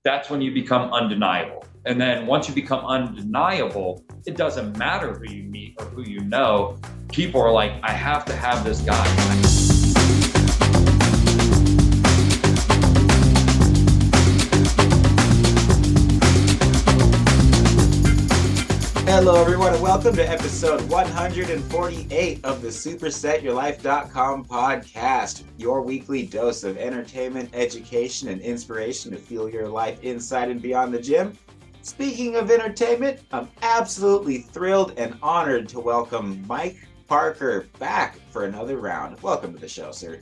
that's when you become undeniable. And then once you become undeniable, it doesn't matter who you meet or who you know. People are like, I have to have this guy. Hello, everyone, and welcome to episode 148 of the SuperSetYourLife.com podcast, your weekly dose of entertainment, education, and inspiration to fuel your life inside and beyond the gym. Speaking of entertainment, I'm absolutely thrilled and honored to welcome Mike Parker back for another round. Welcome to the show, sir.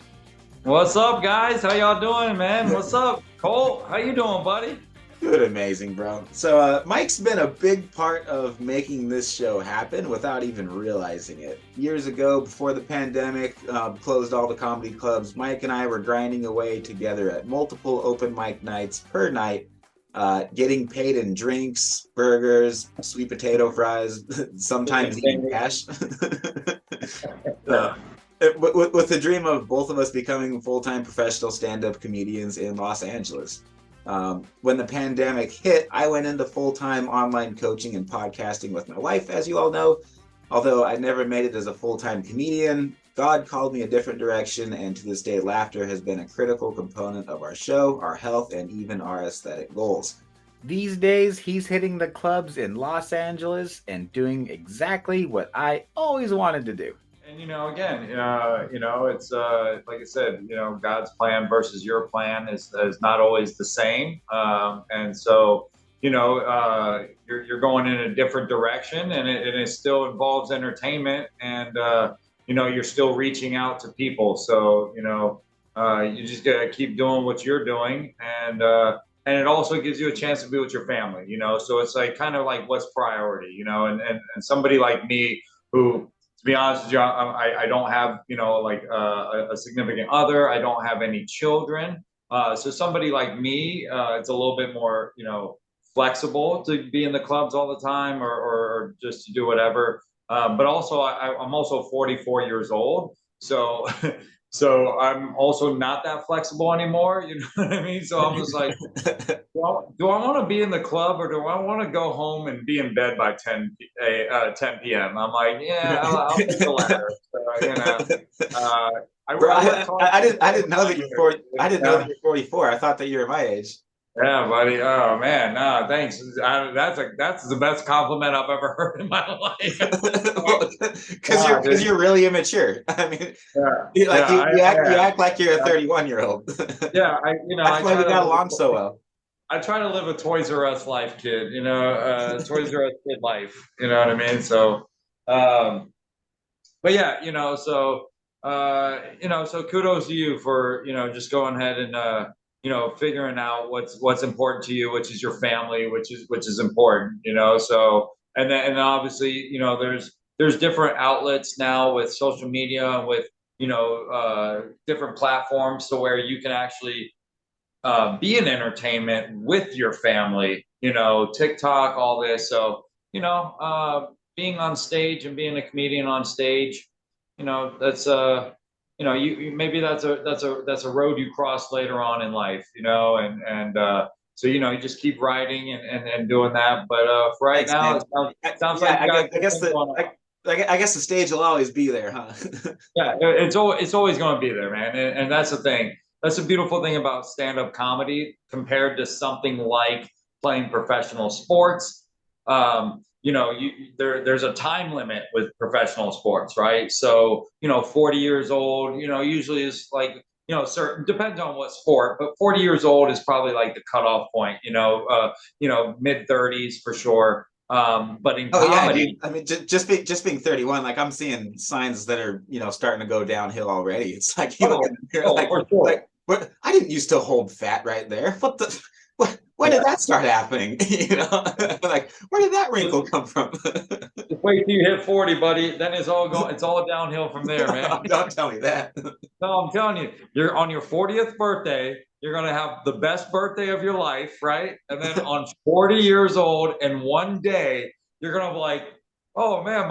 What's up, guys? How y'all doing, man? What's up, Colt? How you doing, buddy? Good, amazing, bro. So Mike's been a big part of making this show happen without even realizing it. Years ago, before the pandemic closed all the comedy clubs, Mike and I were grinding away together at multiple open mic nights per night, getting paid in drinks, burgers, sweet potato fries, sometimes even cash. With the dream of both of us becoming full-time professional stand-up comedians in Los Angeles. When the pandemic hit, I went into full-time online coaching and podcasting with my wife, as you all know. Although I never made it as a full-time comedian, God called me a different direction, and to this day, laughter has been a critical component of our show, our health, and even our aesthetic goals. These days, he's hitting the clubs in Los Angeles and doing exactly what I always wanted to do. And, again, it's like I said, God's plan versus your plan is not always the same. And so, you're going in a different direction, and it still involves entertainment, and, you're still reaching out to people. So, you just got to keep doing what you're doing. And it also gives you a chance to be with your family, so it's like kind of like what's priority, and somebody like me who, to be honest with you, I don't have, a significant other. I don't have any children. So somebody like me, it's a little bit more, flexible to be in the clubs all the time or just to do whatever. But also, I'm also 44 years old. So so I'm also not that flexible anymore. You know what I mean? So I'm just like, well, do I want to be in the club or do I want to go home and be in bed by 10 p.m.? I'm like, yeah, I'll take the latter. So, I didn't know that you're 44. I thought that you were my age. Yeah, buddy. Oh man, no, thanks. That's the best compliment I've ever heard in my life. Because you're really immature. I mean, you act like you're a 31-year-old. Yeah, that's why we got along so well. I try to live a Toys R Us life, kid. Toys R Us kid life. You know what I mean? So, but yeah, so kudos to you for just going ahead and figuring out what's important to you, which is your family, which is important, so, and obviously, there's different outlets now with social media and with, different platforms to where you can actually be in entertainment with your family, TikTok, all this. So, being on stage and being a comedian on stage, that's maybe that's a road you cross later on in life, so you just keep writing and doing that. But for right now, it sounds like I guess the stage will always be there, huh? Yeah, it's always going to be there, man. And that's the thing. That's the beautiful thing about stand-up comedy compared to something like playing professional sports. There's a time limit with professional sports, right? So, 40 years old, usually is like, certain, depends on what sport, but 40 years old is probably like the cutoff point, mid 30s for sure. But in comedy, yeah, dude. I mean, just being 31, like I'm seeing signs that are, starting to go downhill already. It's like, what? I didn't used to hold fat right there. What the? When did that start happening? Like, where did that wrinkle come from? Just wait till you hit 40, buddy. Then it's all downhill from there, man. Don't tell me that. No, I'm telling you, you're on your 40th birthday. You're going to have the best birthday of your life, right? And then on 40 years old and one day, you're going to be like, oh, man,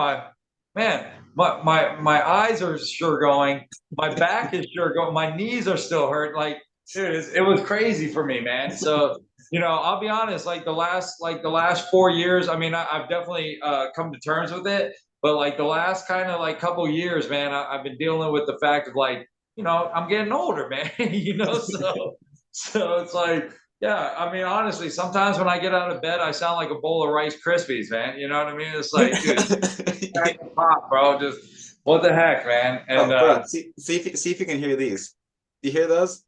my eyes are sure going. My back is sure going. My knees are still hurt. Like, dude, it was crazy for me, man. So I'll be honest, like the last 4 years, I mean, I've definitely come to terms with it, but like the last kind of like couple years, man, I've been dealing with the fact of like, I'm getting older, man, so it's like, yeah, I mean, honestly, sometimes when I get out of bed, I sound like a bowl of Rice Krispies, man. You know what I mean? It's like, dude, pop, bro, just what the heck, man? And Oh, bro, see if you can hear these. Do you hear those?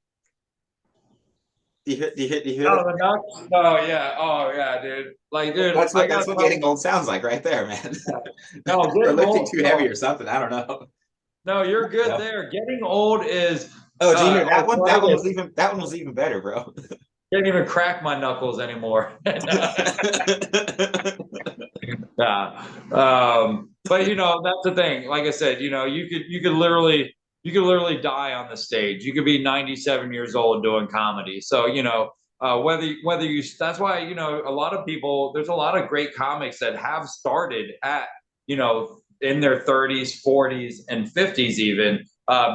Do you hear oh, that? the nuts? Oh yeah, dude. Like, dude, I That's got what some. getting old sounds like right there, man. No, Or getting lifting old. too heavy or something. I don't know. No, you're good No. there. Getting old is Oh, did you hear that one? arthritis. That one was even better, bro. Can't even crack my knuckles anymore. Yeah. But that's the thing. Like I said, you could literally die on the stage. You could be 97 years old doing comedy. So, whether you that's why, a lot of people, there's a lot of great comics that have started at, in their 30s, 40s, and 50s even,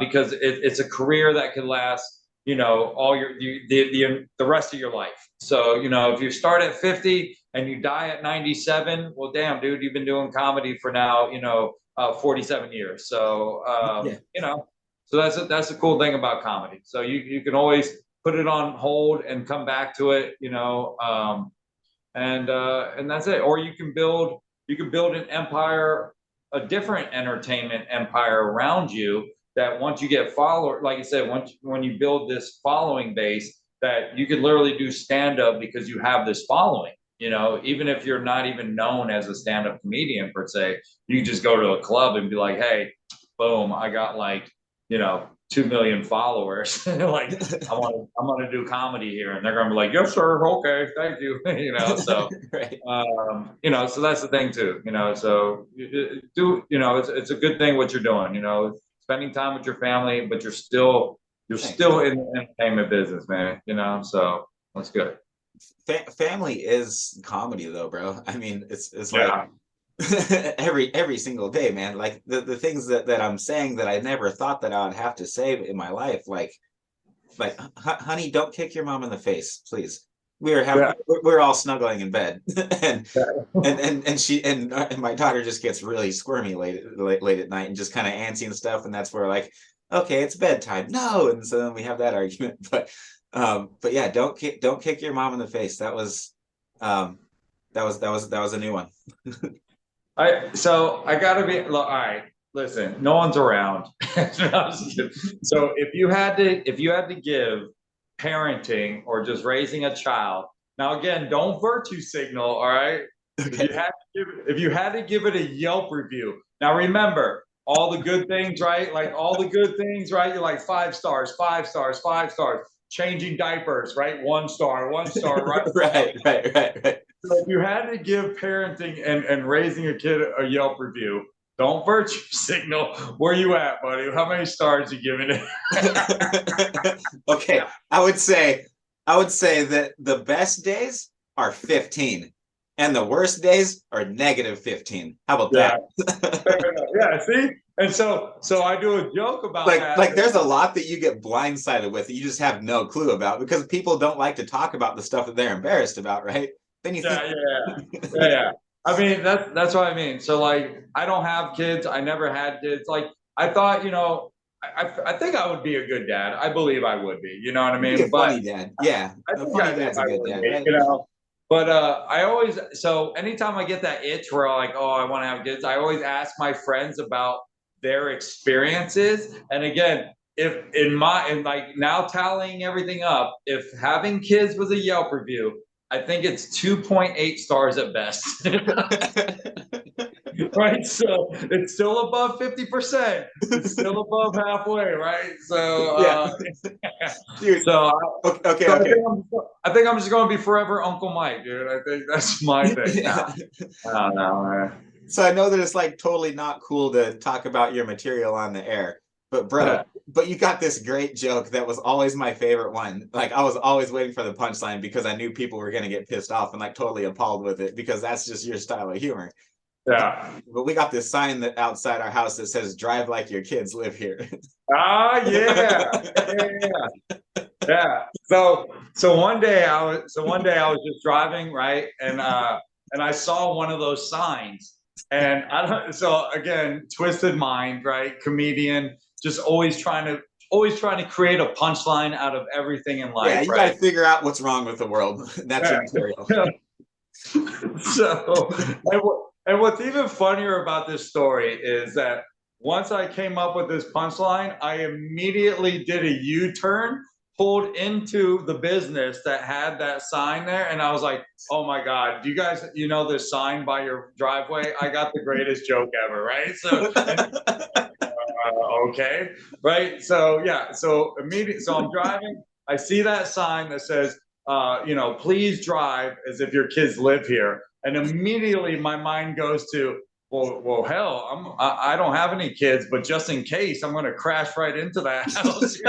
because it's a career that can last, all the rest of your life. So, if you start at 50 and you die at 97, well, damn, dude, you've been doing comedy for now, 47 years. So, Yeah. so that's the cool thing about comedy. So you can always put it on hold and come back to it, and that's it. Or you can build an empire, a different entertainment empire around you, that once you get followers, like you said, when you build this following base, that you could literally do stand up because you have this following. Even if you're not even known as a stand up comedian per se, you just go to a club and be like, hey, boom, I got like, 2 million followers. Like, I'm gonna do comedy here, and they're gonna be like, yes, sir, okay, thank you. So Right. so that's the thing too. So it's a good thing what you're doing. Spending time with your family, but you're Thanks, still bro. in the entertainment business, man. So that's good. Family is comedy though, bro. I mean, it's like Yeah. every single day, man. Like the things that I'm saying that I never thought that I would have to say in my life, like honey, don't kick your mom in the face, please. Yeah. We're all snuggling in bed, and Yeah. and my daughter just gets really squirmy late at night and just kind of antsy and stuff, and that's where like, okay, it's bedtime. No, and so then we have that argument. But yeah, don't kick your mom in the face. Um that was a new one. I gotta be all right. Listen, no one's around. So if you had to give parenting or just raising a child, now again, don't virtue signal, all right? Okay. If you had to give it a Yelp review, now remember all the good things, right? Like all the good things, right? You're like 5 stars, 5 stars, 5 stars. Changing diapers, right? 1 star, 1 star, right? Right. So if you had to give parenting and raising a kid a Yelp review, don't virtue signal. Where you at, buddy? How many stars you giving it? Okay, I would say that the best days are 15 and the worst days are negative 15. How about Yeah, that? yeah. See, and so I do a joke about that. Like there's a lot that you get blindsided with that you just have no clue about because people don't like to talk about the stuff that they're embarrassed about, right? Then you think, Yeah. I mean, that's what I mean. So like, I don't have kids. I never had kids. Like, I thought, I think I would be a good dad. I believe I would be. You know what I you'd be a mean? But funny dad. Yeah, I a think funny dad's a I good would dad, be. right? But I always, so anytime I get that itch where I'm like, oh, I want to have kids, I always ask my friends about their experiences. And again, if in like now tallying everything up, if having kids was a Yelp review, I think it's 2.8 stars at best. Right? So it's still above 50%. It's still above halfway, right? So Yeah, dude. so so Okay. I think I'm just going to be forever Uncle Mike, dude. I think that's my thing now. Yeah. I don't know, man. So I know that it's like totally not cool to talk about your material on the air, but bro, but you got this great joke that was always my favorite one. Like I was always waiting for the punchline because I knew people were gonna get pissed off and like totally appalled with it because that's just your style of humor. Yeah. But we got this sign that outside our house that says "Drive like your kids live here." Ah, yeah. Yeah. So one day I was just driving, right? And I saw one of those signs. And I don't so again, twisted mind, right? Comedian, just always trying to create a punchline out of everything in Yeah, life, you got right? to figure out what's wrong with the world. That's your material. Yeah. So, and what's even funnier about this story is that once I came up with this punchline, I immediately did a U-turn, pulled into the business that had that sign there, and I was like, "Oh my God, do you guys, this sign by your driveway? I got the greatest joke ever, right?" So, okay, right? So yeah, so immediately, so I'm driving, I see that sign that says, please drive as if your kids live here, and immediately my mind goes to, well, hell, I don't have any kids, but just in case, I'm going to crash right into that house.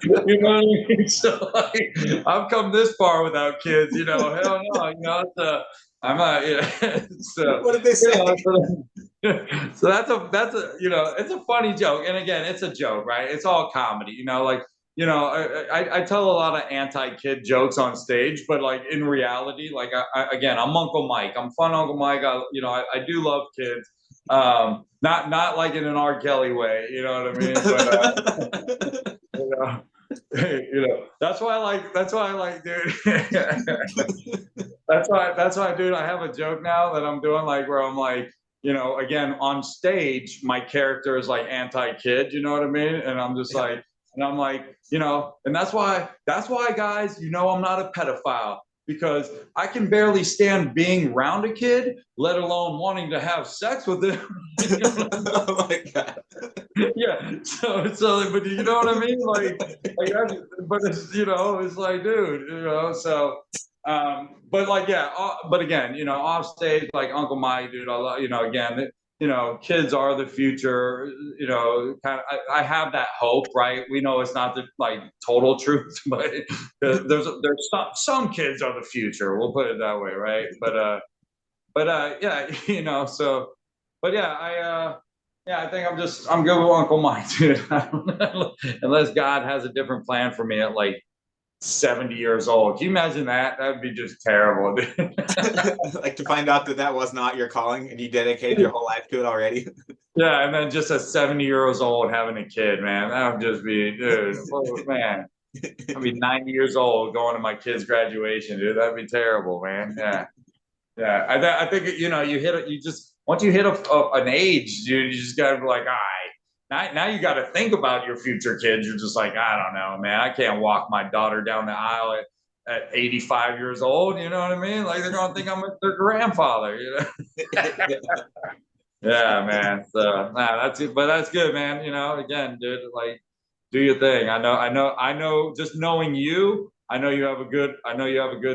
You know what I mean? So like, I've come this far without kids. Hell no. I'm not. So What did they say? so it's a funny joke, and again, it's a joke, right? It's all comedy. I tell a lot of anti-kid jokes on stage, but like in reality, like again, I'm Uncle Mike. I'm fun Uncle Mike. I do love kids. Not like in an R. Kelly way, you know what I mean? But you know, that's why I like, dude. That's why, dude. I have a joke now that I'm doing, like, where I'm like, again, on stage, my character is like anti-kid, you know what I mean? And I'm just like, and I'm like, and that's why, guys, I'm not a pedophile, because I can barely stand being around a kid, let alone wanting to have sex with him. Oh my God. Yeah. So, but you know what I mean? But it's like, dude, so, but like, yeah, but again, off stage, like Uncle Mike, dude, I love, again, kids are the future, kind of, I have that hope, right? We know it's not the like total truth, but there's some kids are the future. We'll put it that way, right? But yeah, so, but yeah, I think I'm good with Uncle Mike, dude. Unless God has a different plan for me at like 70 years old. Can you imagine that? That would be just terrible, dude. Like, to find out that was not your calling and you dedicated your whole life to it already. Yeah, and then just at 70 years old having a kid, man. That would just be, dude, man. I'd be 90 years old going to my kid's graduation, dude. That'd be terrible, man. Yeah. Yeah, I think once you hit an age, dude, you just gotta be like, all right, now you got to think about your future kids. You're just like, I don't know, man, I can't walk my daughter down the aisle at 85 years old. You know what I mean? Like, they're gonna think I'm their grandfather. Yeah, man. So that's it, but that's good, man. Again, dude, like, do your thing. I know. Just knowing you, I know you have a good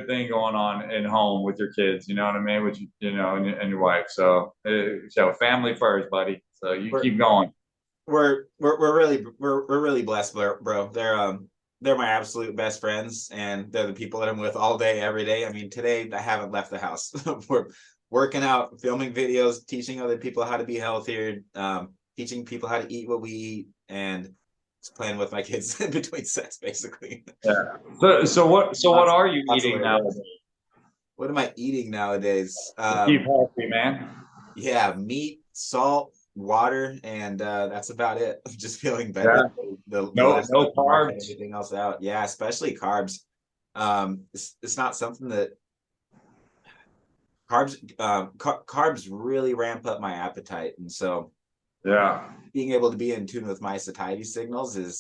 thing going on in home with your kids. You know what I mean? With and your wife. So family first, buddy. So you keep going. We're really blessed, bro. They're my absolute best friends, and they're the people that I'm with all day, every day. I mean, today I haven't left the house. We're working out, filming videos, teaching other people how to be healthier, teaching people how to eat what we eat, and just playing with my kids in between sets, basically. Yeah. So what are you eating nowadays? What am I eating nowadays? Keep healthy, man. Yeah, meat, salt, water, and that's about it. I'm just feeling better. Yeah. No carbs. Everything else out. Yeah, especially carbs. It's not something that carbs really ramp up my appetite, and so yeah, being able to be in tune with my satiety signals is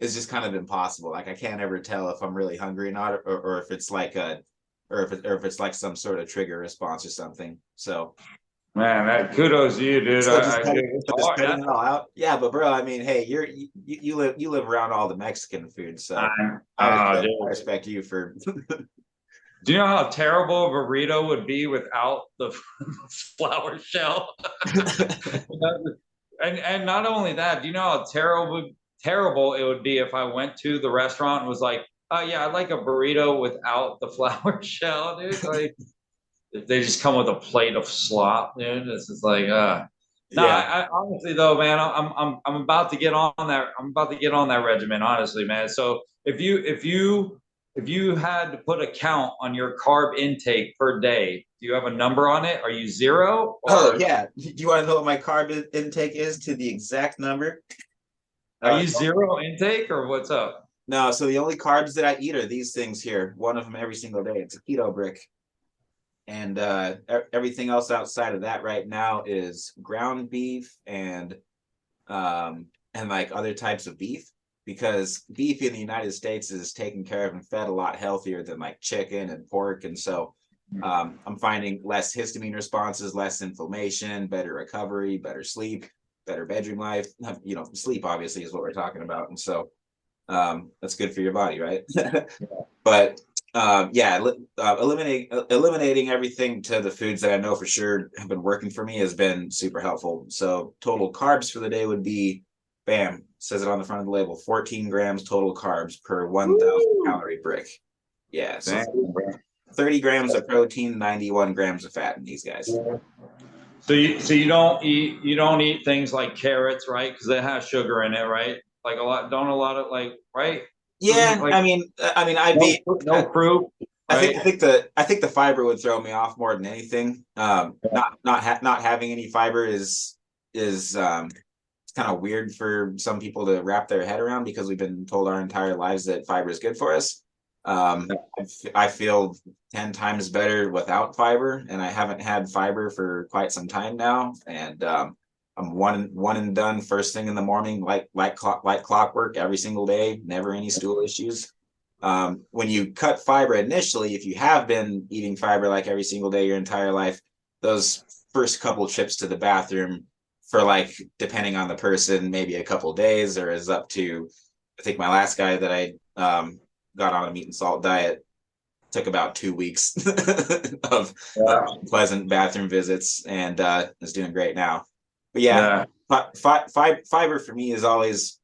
just kind of impossible. Like, I can't ever tell if I'm really hungry or not, or if it's like if it's like some sort of trigger response or something. So, man, kudos to you, dude. So just cutting it all out. Yeah, but bro, I mean, hey, you live around all the Mexican food, so I respect you for. Do you know how terrible a burrito would be without the flour shell? and not only that, do you know how terrible it would be if I went to the restaurant and was like, oh yeah, I'd like a burrito without the flour shell, dude. Like, they just come with a plate of slop, dude. This is like, no, Yeah. I honestly though, man, I'm about to get on that. I'm about to get on that regimen, honestly, man. So if you had to put a count on your carb intake per day, do you have a number on it? Are you zero Oh or yeah. Do you want to know what my carb intake is to the exact number? are Uh, you zero intake or what's up? no, so the only carbs that I eat are these things here. One of them every single day. It's a keto brick. And everything else outside of that right now is ground beef and like other types of beef, because beef in the United States is taken care of and fed a lot healthier than like chicken and pork. And so I'm finding less histamine responses, less inflammation, better recovery, better sleep, better bedroom life. You know, sleep obviously is what we're talking about. And so that's good for your body, right? But eliminating everything to the foods that I know for sure have been working for me has been super helpful. So total carbs for the day would be, bam, says it on the front of the label, 14 grams total carbs per 1,000 calorie brick. Yeah, so Damn, 30 grams of protein, 91 grams of fat in these guys. So you don't eat things like carrots, right? Because they have sugar in it, right? Like a lot of like, right? Yeah, Like I'd be no fruit, right? I think the fiber would throw me off more than anything. Not having any fiber is it's kind of weird for some people to wrap their head around, because we've been told our entire lives that fiber is good for us. I feel 10 times better without fiber, and I haven't had fiber for quite some time now. And I'm one and done first thing in the morning, like clockwork every single day, never any stool issues. When you cut fiber initially, if you have been eating fiber like every single day your entire life, those first couple trips to the bathroom for, like, depending on the person, maybe a couple days, or is up to, I think my last guy that I got on a meat and salt diet took about 2 weeks of pleasant bathroom visits, and is doing great now. But yeah, fiber for me is always,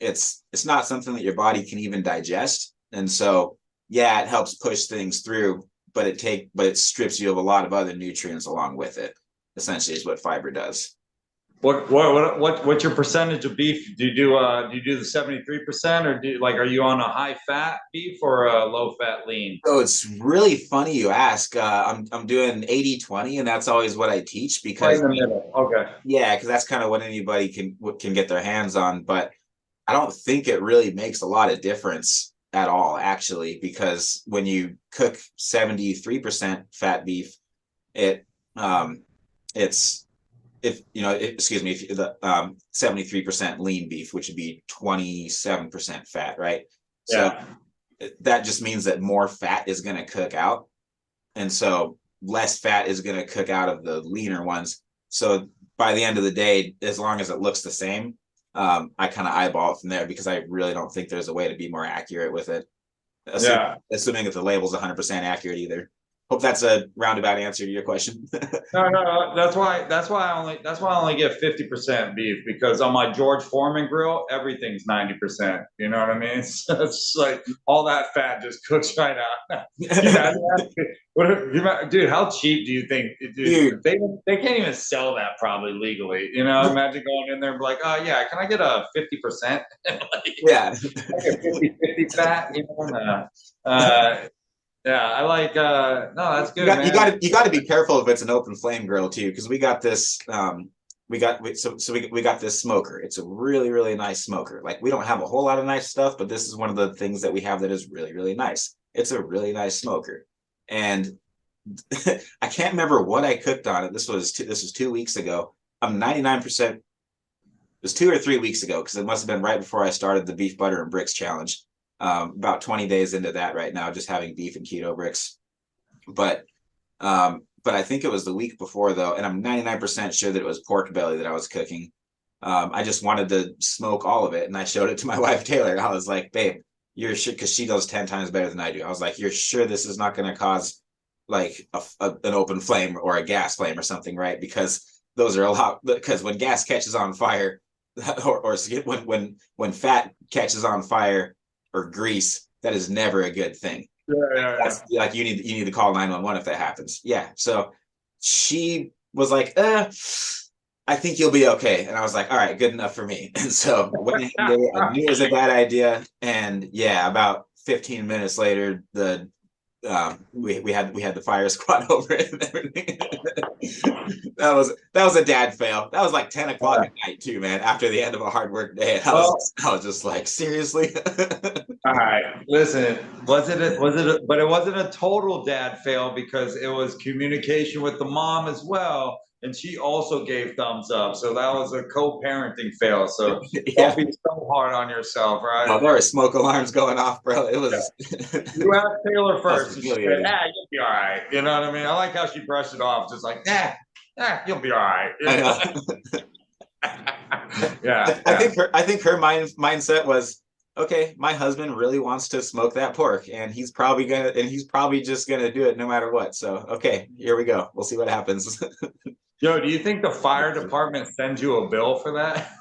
it's not something that your body can even digest, and so yeah, it helps push things through, but it strips you of a lot of other nutrients along with it. Essentially, is what fiber does. What's your percentage of beef? Do you do the 73%, or are you on a high fat beef or a low fat lean? So it's really funny you ask. I'm doing 80-20, and that's always what I teach, because Right in the middle. Okay. yeah, because that's kind of what anybody can get their hands on. But I don't think it really makes a lot of difference at all, actually, because when you cook 73% fat beef, it's if you know, excuse me, if the 73% lean beef, which would be 27% fat, right? So that just means that more fat is going to cook out, and so less fat is going to cook out of the leaner ones. So by the end of the day, as long as it looks the same, I kind of eyeball it from there, because I really don't think there's a way to be more accurate with it. Assuming that the label's 100% accurate either. Hope that's a roundabout answer to your question. No. That's why I only get 50% beef, because on my George Foreman grill, everything's 90%. You know what I mean? So it's like all that fat just cooks right out. Dude, how cheap do you think? Dude, they can't even sell that probably legally. You know, imagine going in there and be like, oh yeah, can I get a 50%? Yeah. 50 fat, you know? Yeah, I like no, that's good, you man. got to be careful if it's an open flame grill too, because we got this we got this smoker. It's a really, really nice smoker. Like, we don't have a whole lot of nice stuff, but this is one of the things that we have that is really, really nice. It's a really nice smoker. And I can't remember what I cooked on it. This was 2 weeks ago. I'm 99%. It was 2 or 3 weeks ago, because it must have been right before I started the beef butter and bricks challenge. About 20 days into that right now, just having beef and keto bricks. But I think it was the week before, though, and I'm 99% sure that it was pork belly that I was cooking. I just wanted to smoke all of it, and I showed it to my wife Taylor. I was like, babe, you're sure, because she does 10 times better than I do. I was like, you're sure this is not going to cause like an open flame or a gas flame or something, right? Because those are a lot, because when gas catches on fire, or when fat catches on fire, or grease, that is never a good thing. That's like, you need to call 911 if that happens. Yeah. So she was like, I think you'll be okay. And I was like, all right, good enough for me. And so went ahead and did it. I knew it was a bad idea. And yeah, about 15 minutes later, we had the fire squad over it and everything. that was a dad fail. That was like 10 o'clock at night too, man, after the end of a hard work day. And I was just like, seriously? All right, listen, but it wasn't a total dad fail because it was communication with the mom as well. And she also gave thumbs up. So that was a co-parenting fail. So Yeah. don't be so hard on yourself, right? No, there were smoke alarms going off, bro. It was. You asked Taylor first. And she said, humiliating. you'll be all right. You know what I mean? I like how she brushed it off, just like, you'll be all right. I know. Yeah. I think her mindset was, okay, my husband really wants to smoke that pork, and he's probably just gonna do it no matter what. So okay, here we go. We'll see what happens. Yo, do you think the fire department sends you a bill for that?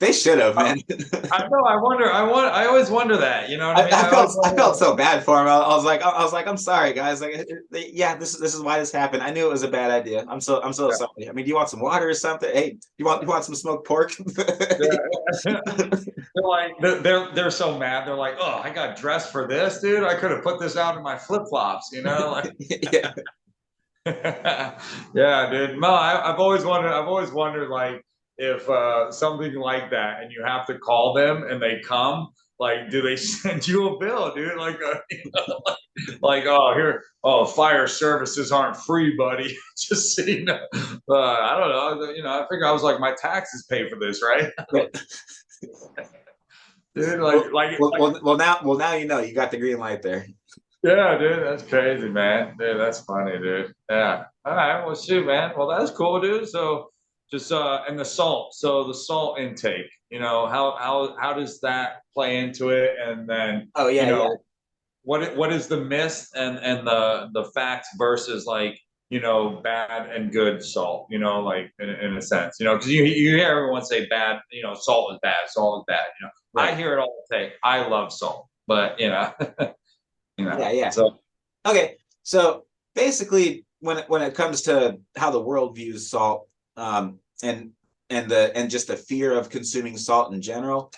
They should have, man. I know. I always wonder that. You know what I mean? I felt so bad for him. I was like, I'm sorry, guys. Like, yeah, this is why this happened. I knew it was a bad idea. I'm so sorry. I mean, do you want some water or something? Hey, you want some smoked pork? They're like, they're so mad. They're like, oh, I got dressed for this, dude. I could have put this out in my flip flops. You know, like. Yeah. Yeah, dude. No, I've always wondered, like, if something like that, and you have to call them and they come, like, do they send you a bill, dude? Like, like, oh, here, oh, fire services aren't free, buddy. Just so you know, I don't know. You know, I figure I was like, my taxes pay for this, right? Dude, now you know, you got the green light there. Yeah, dude, that's crazy, man. Dude, that's funny, dude. Yeah. All right. Well, shoot, man. Well, that's cool, dude. So, just and the salt. So the salt intake. You know, how does that play into it? And then, Oh yeah, you know, yeah. what is the myth and the facts versus, like, you know, bad and good salt. You know, like, in a sense. You know, because you hear everyone say bad. You know, salt is bad. Salt is bad. You know, Right. I hear it all the time. I love salt, but you know. You know, Yeah. so Okay, so basically, when it comes to how the world views salt, and just the fear of consuming salt in general,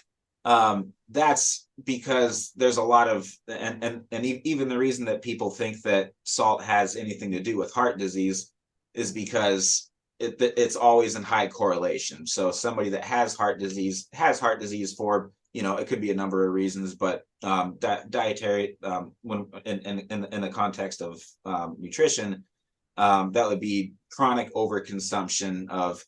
that's because there's a lot of even the reason that people think that salt has anything to do with heart disease is because it's always in high correlation. So somebody that has heart disease for, you know, it could be a number of reasons, but dietary, when in the context of nutrition, that would be chronic overconsumption of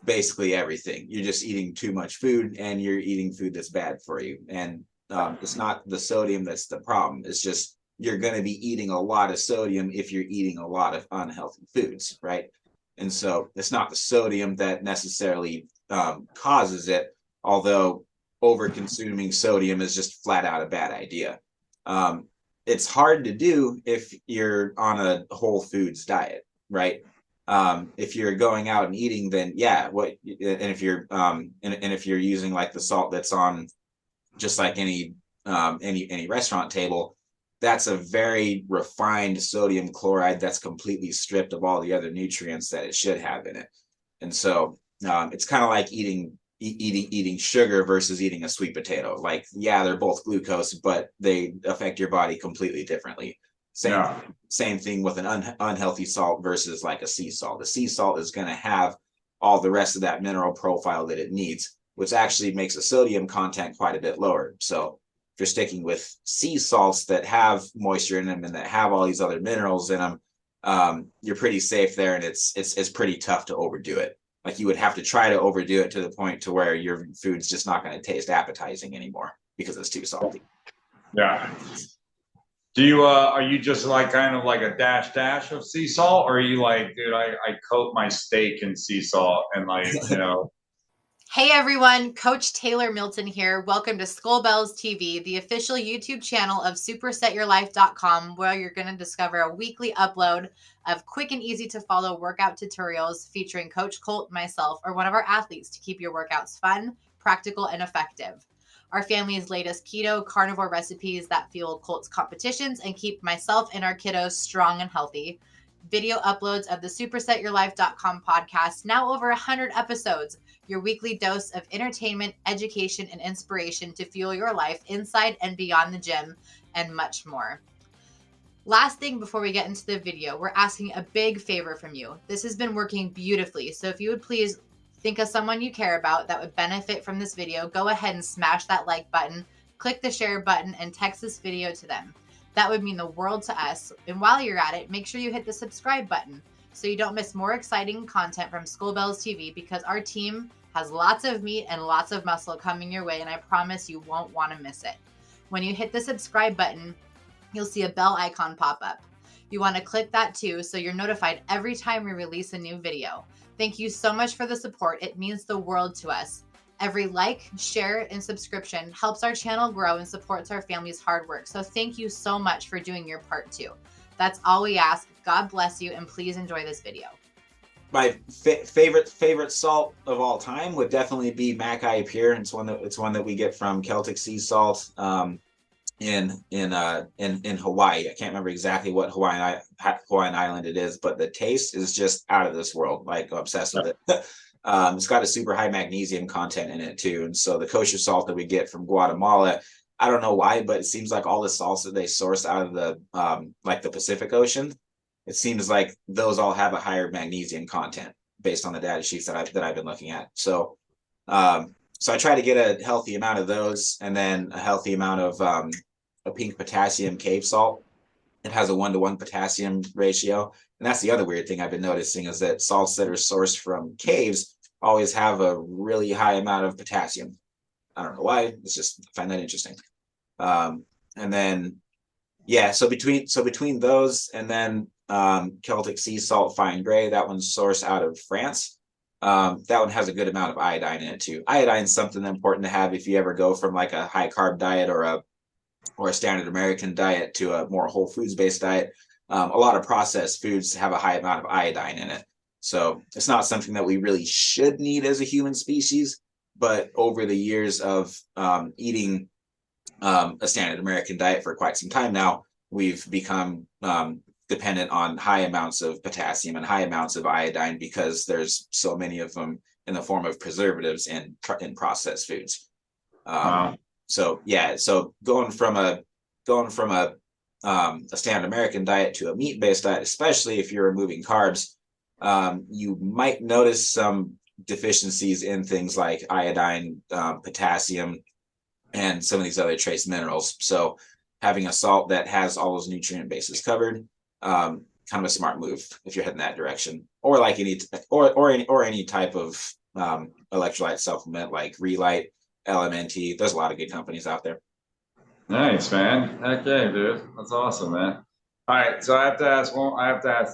basically everything. You're just eating too much food, and you're eating food that's bad for you. And it's not the sodium that's the problem. It's just you're going to be eating a lot of sodium if you're eating a lot of unhealthy foods, right? And so it's not the sodium that necessarily causes it, although over consuming sodium is just flat out a bad idea. It's hard to do if you're on a whole foods diet, right? If you're going out and eating, then yeah, and if you're if you're using like the salt that's on just like any restaurant table, that's a very refined sodium chloride that's completely stripped of all the other nutrients that it should have in it. And so it's kind of like eating sugar versus eating a sweet potato. Like, yeah, they're both glucose, but they affect your body completely differently. Same thing with an unhealthy salt versus like a sea salt. The sea salt is going to have all the rest of that mineral profile that it needs, which actually makes the sodium content quite a bit lower. So if you're sticking with sea salts that have moisture in them and that have all these other minerals in them, you're pretty safe there, and it's pretty tough to overdo it. Like, you would have to try to overdo it to the point to where your food's just not going to taste appetizing anymore because it's too salty. Yeah. Do you are you just like kind of like a dash of sea salt, or are you like, dude, I coat my steak in sea salt and, like, you know? Hey everyone, Coach Taylor Milton here. Welcome to Skullbellz TV, the official YouTube channel of supersetyourlife.com, where you're going to discover a weekly upload of quick and easy to follow workout tutorials featuring Coach Colt, myself, or one of our athletes to keep your workouts fun, practical, and effective. our family's latest keto carnivore recipes that fuel Colt's competitions and keep myself and our kiddos strong and healthy. Video uploads of the supersetyourlife.com podcast, now over 100 episodes, your weekly dose of entertainment, education, and inspiration to fuel your life inside and beyond the gym, and much more. Last thing before we get into the video, we're asking a big favor from you. This has been working beautifully, so if you would please think of someone you care about that would benefit from this video, go ahead and smash that like button, click the share button, and text this video to them. That would mean the world to us. And while you're at it, make sure you hit the subscribe button so you don't miss more exciting content from Skullbellz TV, because our team has lots of meat and lots of muscle coming your way, and I promise you won't want to miss it. When you hit the subscribe button, you'll see a bell icon pop up. You want to click that too so you're notified every time we release a new video. Thank you so much for the support. It means the world to us. Every like, share, and subscription helps our channel grow and supports our family's hard work. So thank you so much for doing your part too. That's all we ask. God bless you, and please enjoy this video. My favorite salt of all time would definitely be Mackay Pure. It's one that we get from Celtic sea salt in Hawaii. I can't remember exactly what Hawaiian island it is, but the taste is just out of this world. Like, I'm obsessed with it. It's got a super high magnesium content in it too. And so the kosher salt that we get from Guatemala, I don't know why, but it seems like all the salts that they source out of the like the Pacific Ocean, it seems like those all have a higher magnesium content based on the data sheets that I've been looking at. So so I try to get a healthy amount of those, and then a healthy amount of a pink potassium cave salt. It has a 1-to-1 potassium ratio. And that's the other weird thing I've been noticing, is that salts that are sourced from caves always have a really high amount of potassium. I don't know why. It's just, I find that interesting. And then, yeah, so between those and then Celtic sea salt fine gray, that one's sourced out of France. That one has a good amount of iodine in it too. Iodine is something important to have if you ever go from like a high carb diet or a standard American diet to a more whole foods based diet. A lot of processed foods have a high amount of iodine in it. So it's not something that we really should need as a human species, but over the years of eating a standard American diet for quite some time now, we've become dependent on high amounts of potassium and high amounts of iodine, because there's so many of them in the form of preservatives in processed foods. Wow. So yeah, so going from a standard American diet to a meat-based diet, especially if you're removing carbs, you might notice some deficiencies in things like iodine, potassium, and some of these other trace minerals. So having a salt that has all those nutrient bases covered, kind of a smart move if you're heading that direction. Or like any type of electrolyte supplement like Relight, LMNT. There's a lot of good companies out there. Nice, man. Heck yeah, dude. That's awesome, man. All right, so I have to ask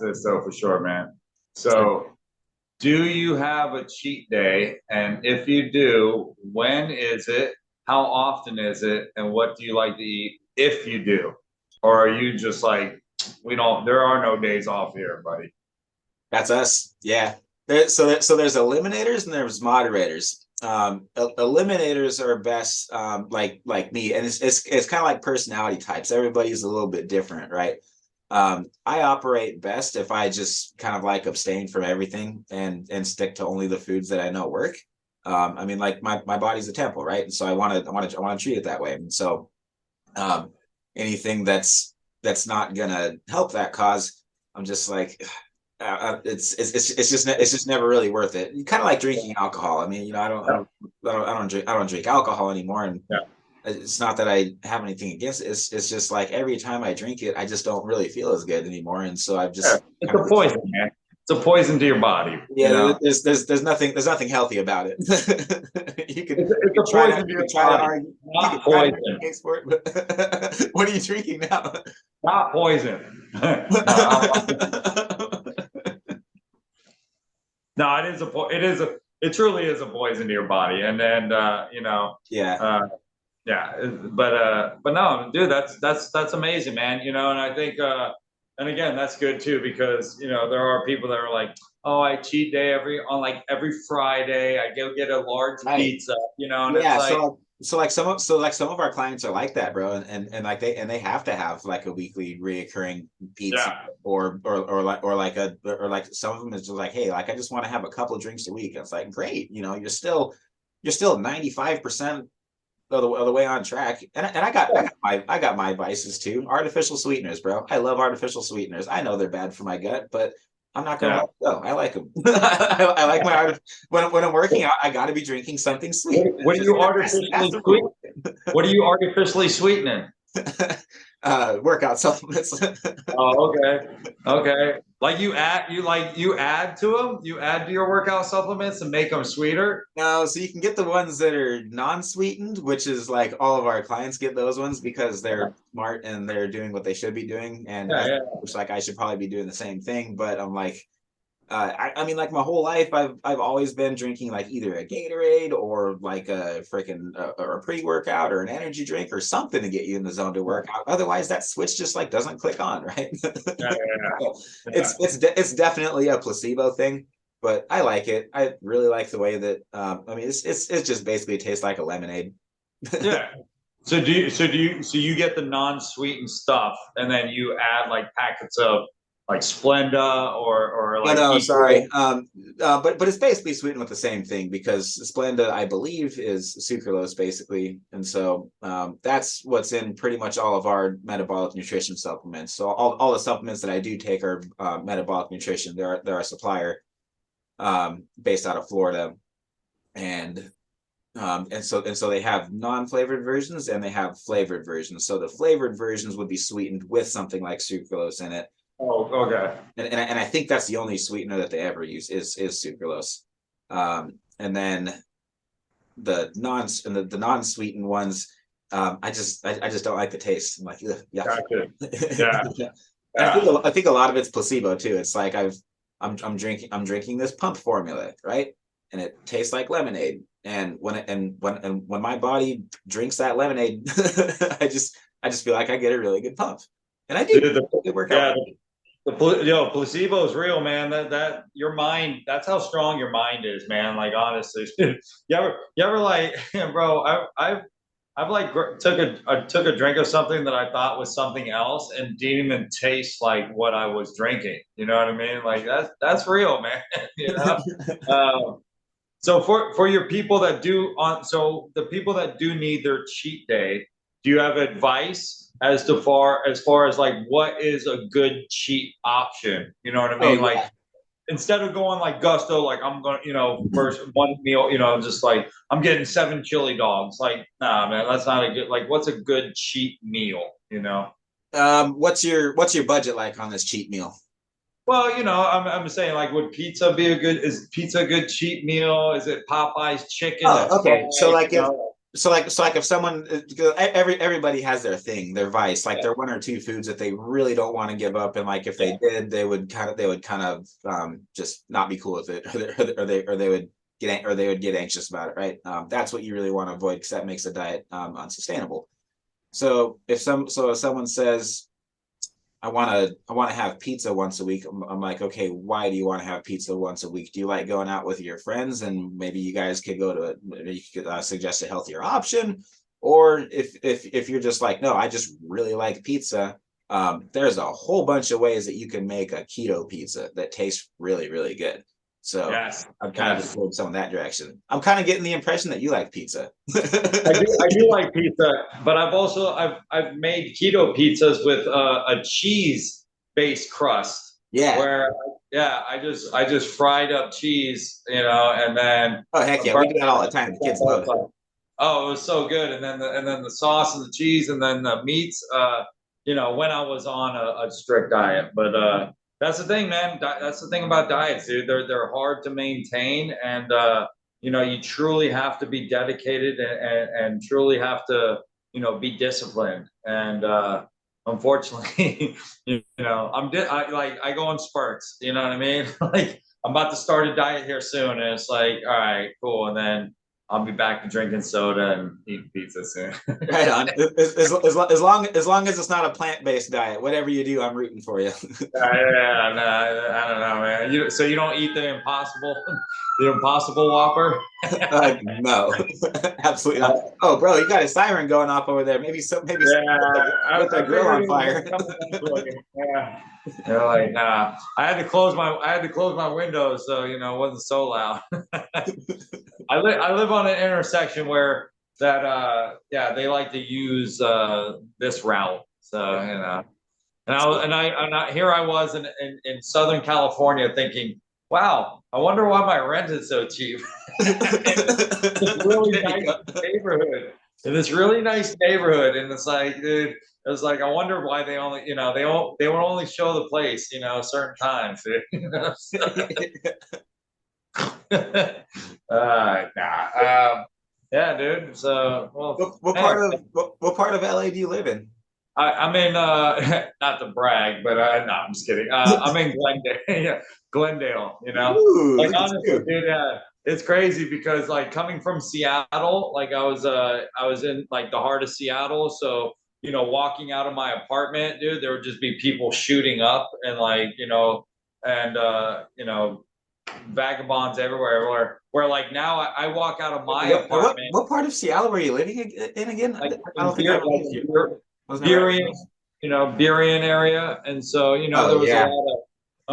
this though for sure, man. So, do you have a cheat day? And if you do, when is it? How often is it? And what do you like to eat if you do? Or are you just like, there are no days off here, buddy? That's us. Yeah. So there's eliminators and there's moderators. Eliminators are best like me, and it's kind of like personality types. Everybody's a little bit different, right? I operate best if I just kind of like abstain from everything and stick to only the foods that I know work. I mean, like my body's a temple, right? And so I want to treat it that way. And so anything that's not gonna help that cause, I'm just like, it's just never really worth it. Kind of like drinking alcohol. I mean, I don't drink alcohol anymore, and yeah. It's not that I have anything against it. It's just like every time I drink it, I just don't really feel as good anymore, and so I've just it's a poison, man. It's a poison to your body. Yeah, there's nothing healthy about it. It's a poison to your body. Not poison. What are you drinking now? Not poison. No, it truly is a poison to your body. And then but no, dude, that's amazing, man. And I think and again, that's good too, because there are people that are like, oh, I cheat day every Friday, I go get a large pizza, and it's like, some of our clients are like that, bro, and like they have to have like a weekly reoccurring pizza, Yeah. or like some of them is just like, hey, like I just want to have a couple of drinks a week. And it's like, great, you're still 95% of the way on track. And I got my vices too. Artificial sweeteners, bro. I love artificial sweeteners. I know they're bad for my gut, but I'm not gonna Yeah. let go. I like them. I like my art. When I'm working out, I got to be drinking something sweet. What do you artificially sweeten? What are you artificially sweetening? Workout supplements. Oh, okay. Okay. Like you add to them? You add to your workout supplements and make them sweeter? No, so you can get the ones that are non-sweetened, which is like all of our clients get those ones because they're smart and they're doing what they should be doing. And Yeah, yeah. which like I should probably be doing the same thing, but I'm like, I mean, like my whole life, I've always been drinking like either a Gatorade or like a freaking or a pre-workout or an energy drink or something to get you in the zone to work out. Otherwise, that switch just like doesn't click on, right? Yeah, yeah, yeah. It's definitely a placebo thing, but I like it. I really like the way that I mean, it's just basically tastes like a lemonade. Yeah. So you get the non-sweetened stuff and then you add like packets of like Splenda or No, like no, Equal. sorry. But it's basically sweetened with the same thing because Splenda, I believe, is sucralose basically, and so that's what's in pretty much all of our metabolic nutrition supplements. So all the supplements that I do take are metabolic nutrition. They're a supplier based out of Florida, and so they have non-flavored versions and they have flavored versions. So the flavored versions would be sweetened with something like sucralose in it. Oh, okay. And I think that's the only sweetener that they ever use is sucralose. And then the non-sweetened ones, I just don't like the taste. I'm like, yeah. Gotcha. Yeah. Yeah. Yeah. I think a lot of it's placebo too. It's like I'm drinking this pump formula, right? And it tastes like lemonade. And when my body drinks that lemonade, I just feel like I get a really good pump. And I do. Dude, It work yeah, out. placebo is real, man. That your mind, that's how strong your mind is, man. Like honestly, you ever like, bro? I've like took a drink of something that I thought was something else and didn't even taste like what I was drinking. You know what I mean? Like that's real, man. You know. So for your people that so the people that do need their cheat day, do you have advice as far as like what is a good cheat option? You know what I Oh mean? Like yeah. instead of going like gusto, like I'm gonna, first one meal, just like I'm getting 7 chili dogs. Like, nah, man, that's not a good, like what's a good cheat meal, What's your budget like on this cheat meal? Well, I'm saying like, is pizza a good cheat meal? Is it Popeye's chicken Oh, that's okay. fried, you know? If someone, everybody has their thing, their vice, like their one or two foods that they really don't want to give up, and like if they did, they would kind of just not be cool with it, or they would get anxious about it, right? That's what you really want to avoid because that makes the diet unsustainable. So if someone says, I want to have pizza once a week. I'm like, okay, why do you want to have pizza once a week? Do you like going out with your friends and maybe you guys could you could suggest a healthier option? Or if you're just like, no, I just really like pizza. There's a whole bunch of ways that you can make a keto pizza that tastes really, really good. So Yes, I've kind of explored some of that direction. I'm kind of getting the impression that you like pizza. I do like pizza, but I've made keto pizzas with a cheese based crust. Yeah. Where I just fried up cheese, and then Oh heck yeah, we do that all the time. The kids love it. Oh, it was so good, and then the sauce and the cheese, and then the meats. When I was on a strict diet, but that's the thing, man. That's the thing about diets, dude. They're hard to maintain, and you truly have to be dedicated and truly have to be disciplined. And unfortunately, I go in spurts. You know what I mean? Like I'm about to start a diet here soon, and it's like, all right, cool, and then I'll be back to drinking soda and eating pizza soon. Right on. As long as it's not a plant-based diet, whatever you do, I'm rooting for you. Yeah, no, I don't know, man. So you don't eat the Impossible Whopper? No, absolutely not. Oh, bro, you got a siren going off over there. Maybe Yeah, with the I grill figured on it was fire. coming eventually. Yeah. They're like, nah. I had to close my windows so it wasn't so loud. I live on an intersection where they like to use this route. So here I was in Southern California thinking, wow, I wonder why my rent is so cheap. It's really nice neighborhood. In this really nice neighborhood, and it's like, dude, it was like, I wonder why they only, they would only show the place, certain times. Yeah, dude. So, well, What hey, part of LA do you live in? I'm in, not to brag, but no, I'm just kidding. I'm in Glendale. Yeah, Glendale. Ooh, Like look at honestly, you. dude, it's crazy because like coming from Seattle, like I was in like the heart of Seattle, so walking out of my apartment, dude, there would just be people shooting up and like and vagabonds everywhere. Where like now I walk out of my apartment, What part of Seattle were you living in again? like I don't in think I Beer, like believed you. in Beer, Wasn't it right? Burien, Burien area, and so Oh there was a yeah. lot of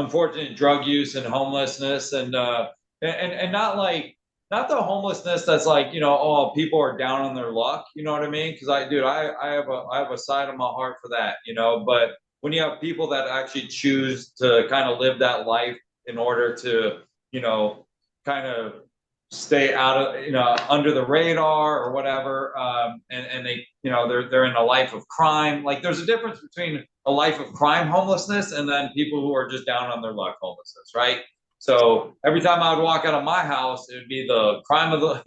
unfortunate drug use and homelessness, and not the homelessness that's like oh, people are down on their luck, you know what I mean? Because I have a side of my heart for that, but when you have people that actually choose to kind of live that life in order to kind of stay out of under the radar or whatever, and they they're in a life of crime. Like there's a difference between a life of crime homelessness and then people who are just down on their luck homelessness, right? So every time I would walk out of my house, it would be the crime of the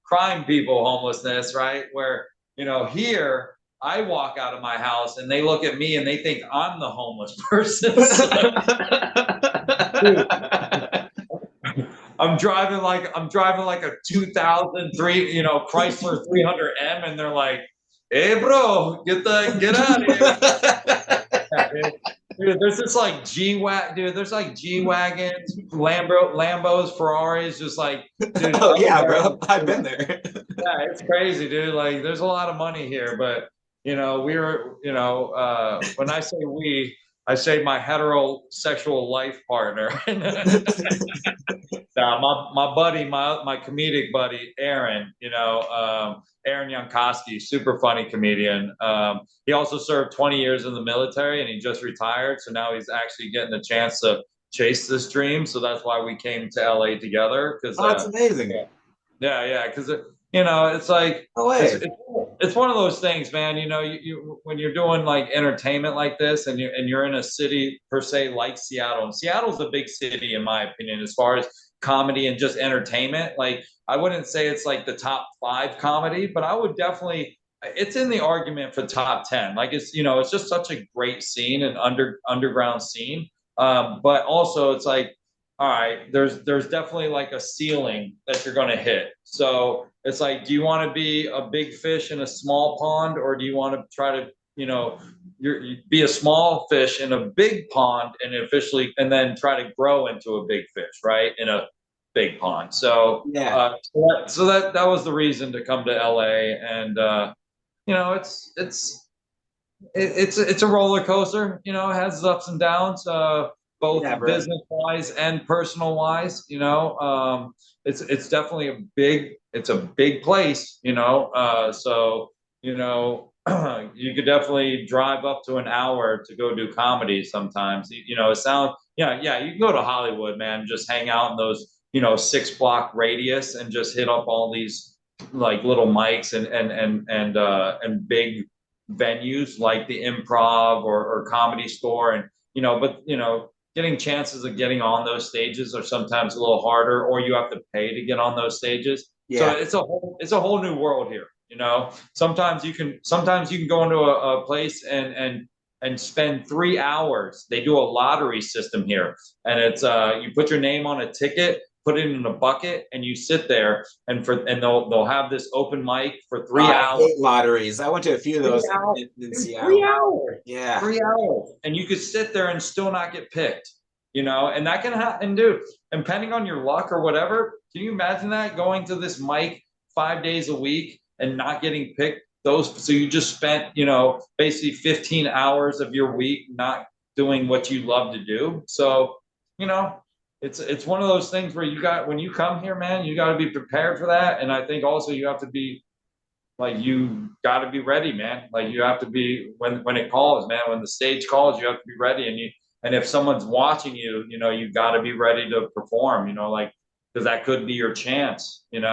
crime people homelessness, right? Where here I walk out of my house and they look at me and they think I'm the homeless person. Dude, I'm driving like a 2003, Chrysler 300M, and they're like, "Hey, bro, get out of here!" Dude, there's this like dude. There's like G wagons, Lambos, Ferraris, just like, dude. Oh yeah, bro. I've been there. Yeah, it's crazy, dude. Like, there's a lot of money here, but we were, when I say we, I say my heterosexual life partner. My buddy, my comedic buddy, Aaron, Aaron Youngkoski, super funny comedian. He also served 20 years in the military and he just retired. So now he's actually getting the chance to chase this dream. So that's why we came to LA together. Cause, Oh, that's amazing. yeah. Cause, it's like, No way. it's one of those things, man. You when you're doing like entertainment like this, and you're in a city per se like Seattle, and Seattle's a big city in my opinion as far as comedy and just entertainment. Like I wouldn't say it's like the top 5 comedy, but I would definitely. It's in the argument for top 10. Like it's just such a great scene and underground scene. But also it's like, all right, there's definitely like a ceiling that you're going to hit. So it's like, do you want to be a big fish in a small pond, or do you want to try to, you be a small fish in a big pond and then try to grow into a big fish, right? In a big pond. So, Yeah. so that was the reason to come to LA. And, it's a roller coaster, it has its ups and downs, both Yeah, bro. business wise and personal wise. It's definitely it's a big place, so you could definitely drive up to an hour to go do comedy sometimes. It sounds, yeah, you can go to Hollywood, man, just hang out in those 6-block radius and just hit up all these like little mics and big venues like the Improv or Comedy Store, and but getting chances of getting on those stages are sometimes a little harder, or you have to pay to get on those stages. So Yeah. it's a whole new world here. Sometimes you can go into a place and spend 3 hours. They do a lottery system here, and it's you put your name on a ticket, put it in a bucket, and you sit there, and they'll have this open mic for 3 hours. I hate lotteries. I went to a few of those in Seattle. 3 hours. Yeah. 3 hours. And you could sit there and still not get picked, and that can happen, dude. And depending on your luck or whatever, Can you imagine that, going to this mic 5 days a week and not getting picked? So you just spent, basically 15 hours of your week not doing what you love to do. So, it's one of those things where when you come here, man, you got to be prepared for that. And I think also you have to be like, you got to be ready, man. Like, you have to be, when it calls, man, when the stage calls, you have to be ready. And if someone's watching you, you got to be ready to perform, like, because that could be your chance, and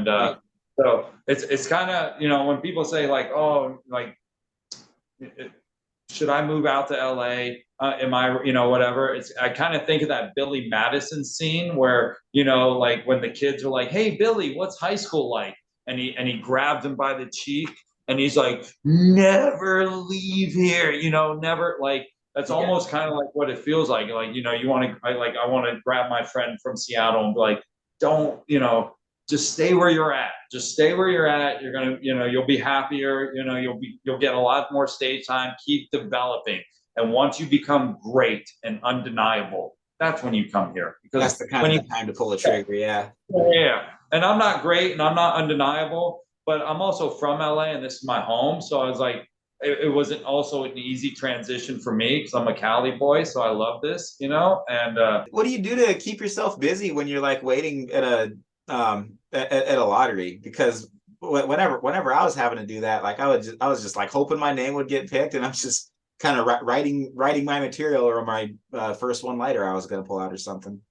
Right. so it's kind of, when people say like, oh, like, should I move out to LA? Am I, whatever. I kind of think of that Billy Madison scene where, like, when the kids are like, hey, Billy, what's high school like? And he grabbed him by the cheek and he's like, never leave here, never, like, that's almost kind of like what it feels like. Like, you want to, I want to grab my friend from Seattle and be like, don't, just stay where you're at. Just stay where you're at. You're going to, you'll be happier. You'll get a lot more stage time. Keep developing. And once you become great and undeniable, that's when you come here. Because that's the kind of time to pull the trigger. Yeah. Yeah. And I'm not great and I'm not undeniable, but I'm also from LA and this is my home. So I was like, it wasn't also an easy transition for me because I'm a Cali boy. So I love this, and what do you do to keep yourself busy when you're like waiting at a lottery? Because whenever I was having to do that, like I was just like hoping my name would get picked, and I'm just kind of writing my material or my first one-liner I was going to pull out or something.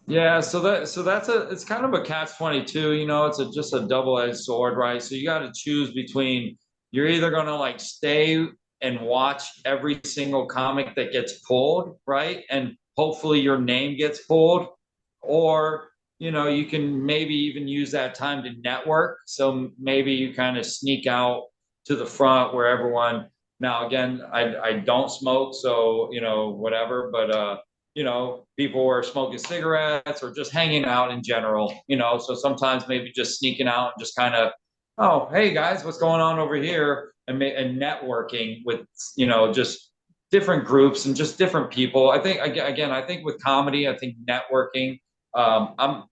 Yeah, so it's kind of a catch-22, it's just a double-edged sword, right? So you got to choose between, you're either going to like stay and watch every single comic that gets pulled, right? And hopefully your name gets pulled, or you can maybe even use that time to network. So maybe you kind of sneak out to the front where everyone, now again, I don't smoke, so whatever, but people were smoking cigarettes or just hanging out in general, so sometimes maybe just sneaking out and just kind of, oh, hey guys, what's going on over here? And networking with, just different groups and just different people. I think, again, I think with comedy, I think networking, I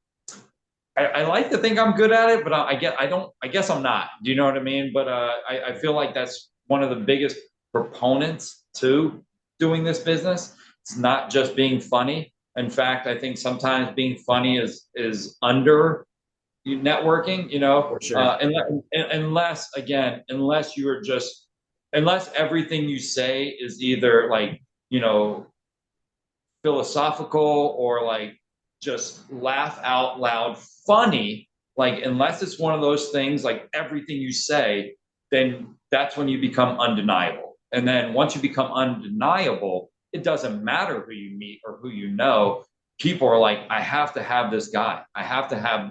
like to think I'm good at it, but I guess I'm not. Do you know what I mean? But I feel like that's one of the biggest proponents to doing this business. It's not just being funny. In fact, I think sometimes being funny is under networking, For sure. unless everything you say is either like, philosophical or like just laugh out loud funny, like, unless it's one of those things, like everything you say, then that's when you become undeniable. And then once you become undeniable, it doesn't matter who you meet or who people are like, I have to have this guy. I have to have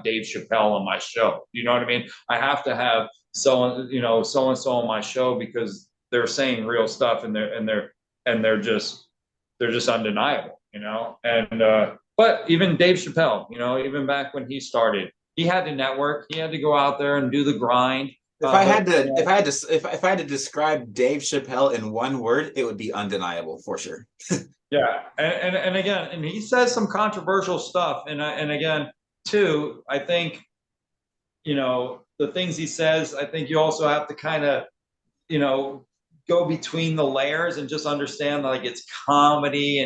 Dave Chappelle on my show. You know what I mean? I have to have so and so on my show because they're saying real stuff and they're just undeniable, and but even Dave Chappelle, even back when he started, he had to network, he had to go out there and do the grind. If I had to describe Dave Chappelle in one word, it would be undeniable for sure. Yeah, and again, and he says some controversial stuff, and again, too, I think, the things he says, I think you also have to kind of, go between the layers and just understand that, like, it's comedy,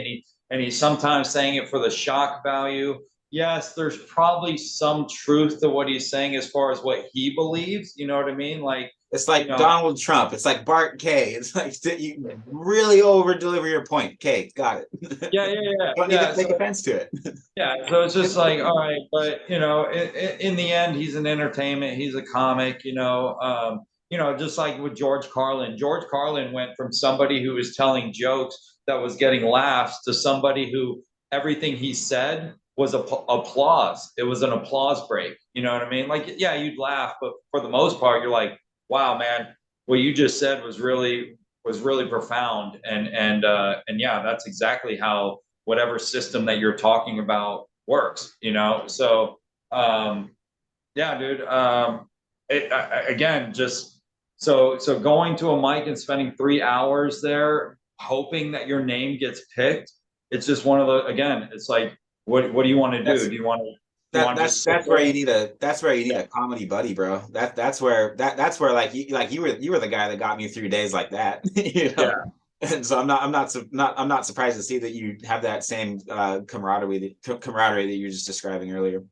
and he's sometimes saying it for the shock value. Yes, there's probably some truth to what he's saying as far as what he believes. You know what I mean? Like, it's like Donald Trump. It's like Bart K. It's like you really over deliver your point. K, got it. Yeah. Don't need to take offense to it. Yeah, so it's just like, all right, but in the end, he's an entertainment. He's a comic. Just like with George Carlin. George Carlin went from somebody who was telling jokes that was getting laughs to somebody who everything he said was applause. It was an applause break. You know what I mean? Like, yeah, you'd laugh, but for the most part, you're like, wow, man, what you just said was really profound. And yeah, that's exactly how whatever system that you're talking about works, So, yeah, dude. Again, just so going to a mic and spending 3 hours there, hoping that your name gets picked. It's just one of the, again, it's like, what do you want to do? Do you want to That's where you need a comedy buddy, bro. That's where like you were the guy that got me through days like that. Yeah. And so I'm not surprised to see that you have that same camaraderie that you were just describing earlier.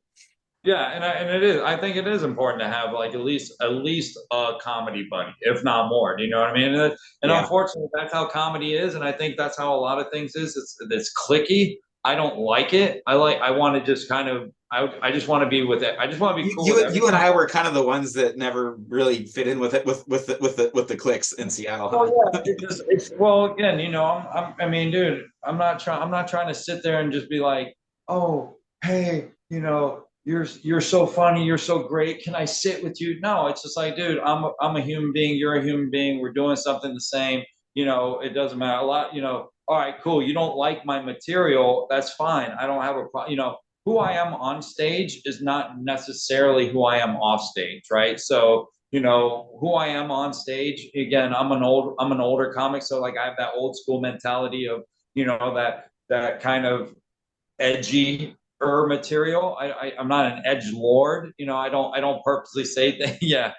Yeah, and it is. I think it is important to have like at least a comedy buddy, if not more. Do you know what I mean? And Yeah. unfortunately, that's how comedy is, and I think that's how a lot of things is. It's clicky. I don't like it. I want to just kind of. I just want to be with it. I just want to be cool. You and I were kind of the ones that never really fit in with it with the cliques in Seattle. Huh? Well, yeah, well, again, I mean, dude, I'm not trying to sit there and just be like, oh, hey, you're so funny, you're so great, can I sit with you? No, it's just like, dude, I'm a human being, you're a human being, we're doing something the same. It doesn't matter a lot. All right, cool, you don't like my material, that's fine, I don't have a problem. Who I am on stage is not necessarily who I am off stage, right? So who I am on stage, again, I'm an older comic, so like I have that old school mentality of that kind of edgy material. I'm not an edge lord. I don't purposely say things. Yeah.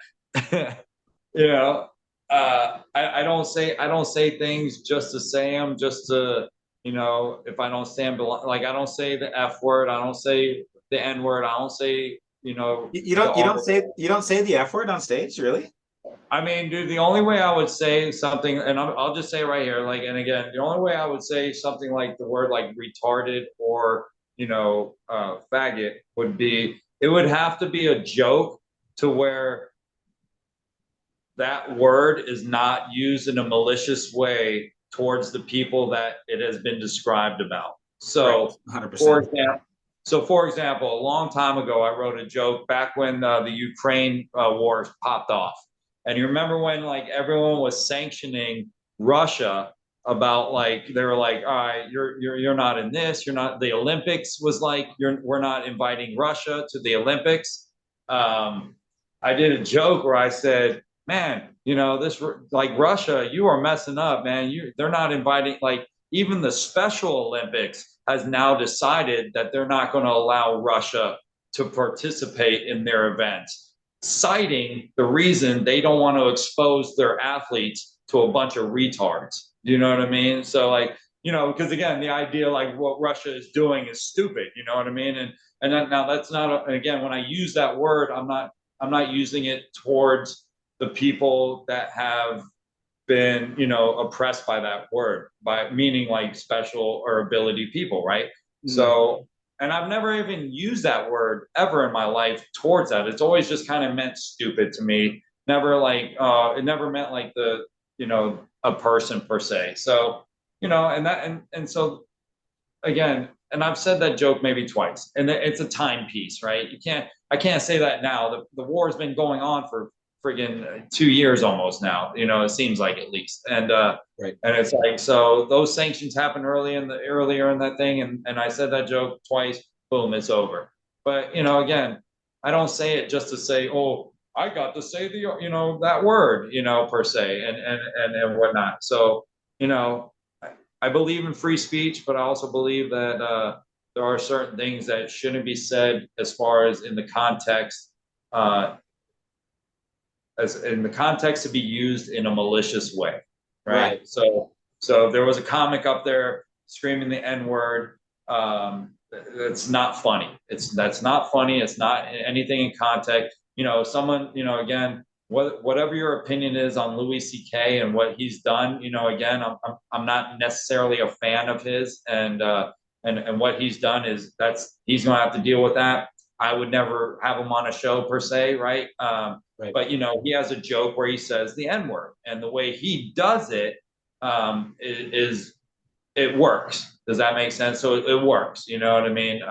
I don't say things just to say them, just to if I don't stand like I don't say the F word, I don't say the N word, I don't say you don't say the F word on stage, really? I mean, dude, the only way I would say something, and I'll just say right here, like, and again, the only way I would say something like the word like retarded or faggot would be, it would have to be a joke to where that word is not used in a malicious way towards the people that it has been described about. So, right, 100%. For example, a long time ago, I wrote a joke back when the Ukraine wars popped off. And you remember when like everyone was sanctioning Russia about like they were like, all right, you're not in this, you're not. The Olympics was like we're not inviting Russia to the Olympics. I did a joke where I said, man, this like Russia, you are messing up, man. They're not inviting, like even the Special Olympics has now decided that they're not going to allow Russia to participate in their events, citing the reason they don't want to expose their athletes to a bunch of retards. You know what I mean? So like, because again, the idea like what Russia is doing is stupid. You know what I mean? And now that's not. Again, when I use that word, I'm not using it towards the people that have been oppressed by that word, by meaning like special or ability people, right? So, and I've never even used that word ever in my life towards that. It's always just kind of meant stupid to me. Never like it never meant like the a person per se. So and so again, and I've said that joke maybe twice, and it's a timepiece, right? I can't say that now. The war has been going on for friggin' 2 years almost now. It seems like, at least. And right. And it's like, so those sanctions happened earlier in that thing, and I said that joke twice. Boom, it's over. But again, I don't say it just to say, oh, I got to say that word, per se, and whatnot. So I believe in free speech, but I also believe that there are certain things that shouldn't be said as far as in the context. As in the context to be used in a malicious way, right? So there was a comic up there screaming the N-word. It's not funny. That's not funny. It's not anything in context. Someone, again, whatever your opinion is on Louis C.K. and what he's done, again, I'm not necessarily a fan of his, and what he's done is he's going to have to deal with that. I would never have him on a show per se, right? Right. But he has a joke where he says the N-word, and the way he does it it works. Does that make sense? So it works. You know what I mean?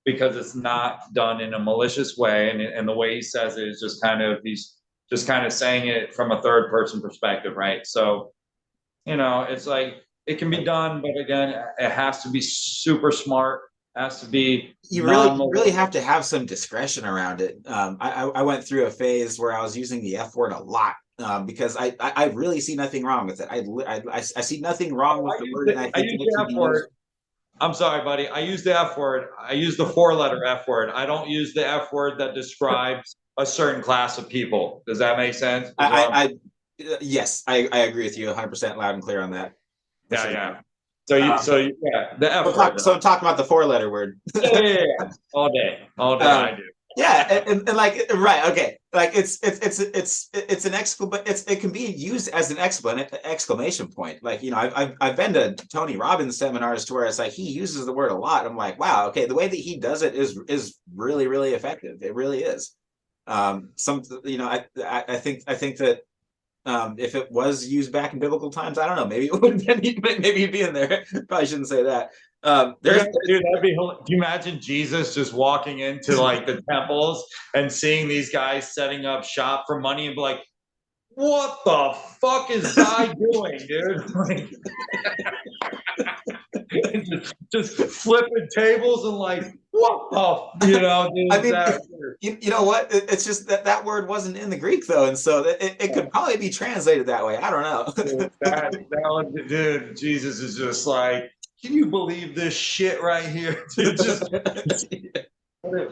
Because it's not done in a malicious way, and the way he says it is just kind of he's just kind of saying it from a third person perspective, right? So it's like it can be done, but again, it has to be super smart. Has to be. You really have to have some discretion around it. I went through a phase where I was using the F word a lot because I really see nothing wrong with it. I see nothing wrong with the word, and I think it needs to be used. I'm sorry, buddy. I use the F word. I use the 4-letter F word. I don't use the F word that describes a certain class of people. Does that make sense? Yes, I agree with you 100% loud and clear on that. Yeah, sure. yeah. Yeah, the F word. So I'm talking about the 4-letter word. Yeah. All day, I do. Yeah, and like right, okay, like it's an it can be used as an exclamation point. Like, you know, I've been to Tony Robbins seminars to where it's like he uses the word a lot. I'm like, wow, okay, the way that he does it is really, really effective. It really is. Some, you know, I think that if it was used back in biblical times, I don't know, maybe it would have been, maybe he'd be in there. Probably shouldn't say that. Dude, that'd be. Can you imagine Jesus just walking into like the temples and seeing these guys setting up shop for money and be like, "What the fuck is guy doing, dude?" Like, just flipping tables and like, what the, you know? Dude, I mean, you know what? It's just that word wasn't in the Greek though, and so it could probably be translated that way. I don't know. Dude, Jesus is just like, can you believe this shit right here? Dude, just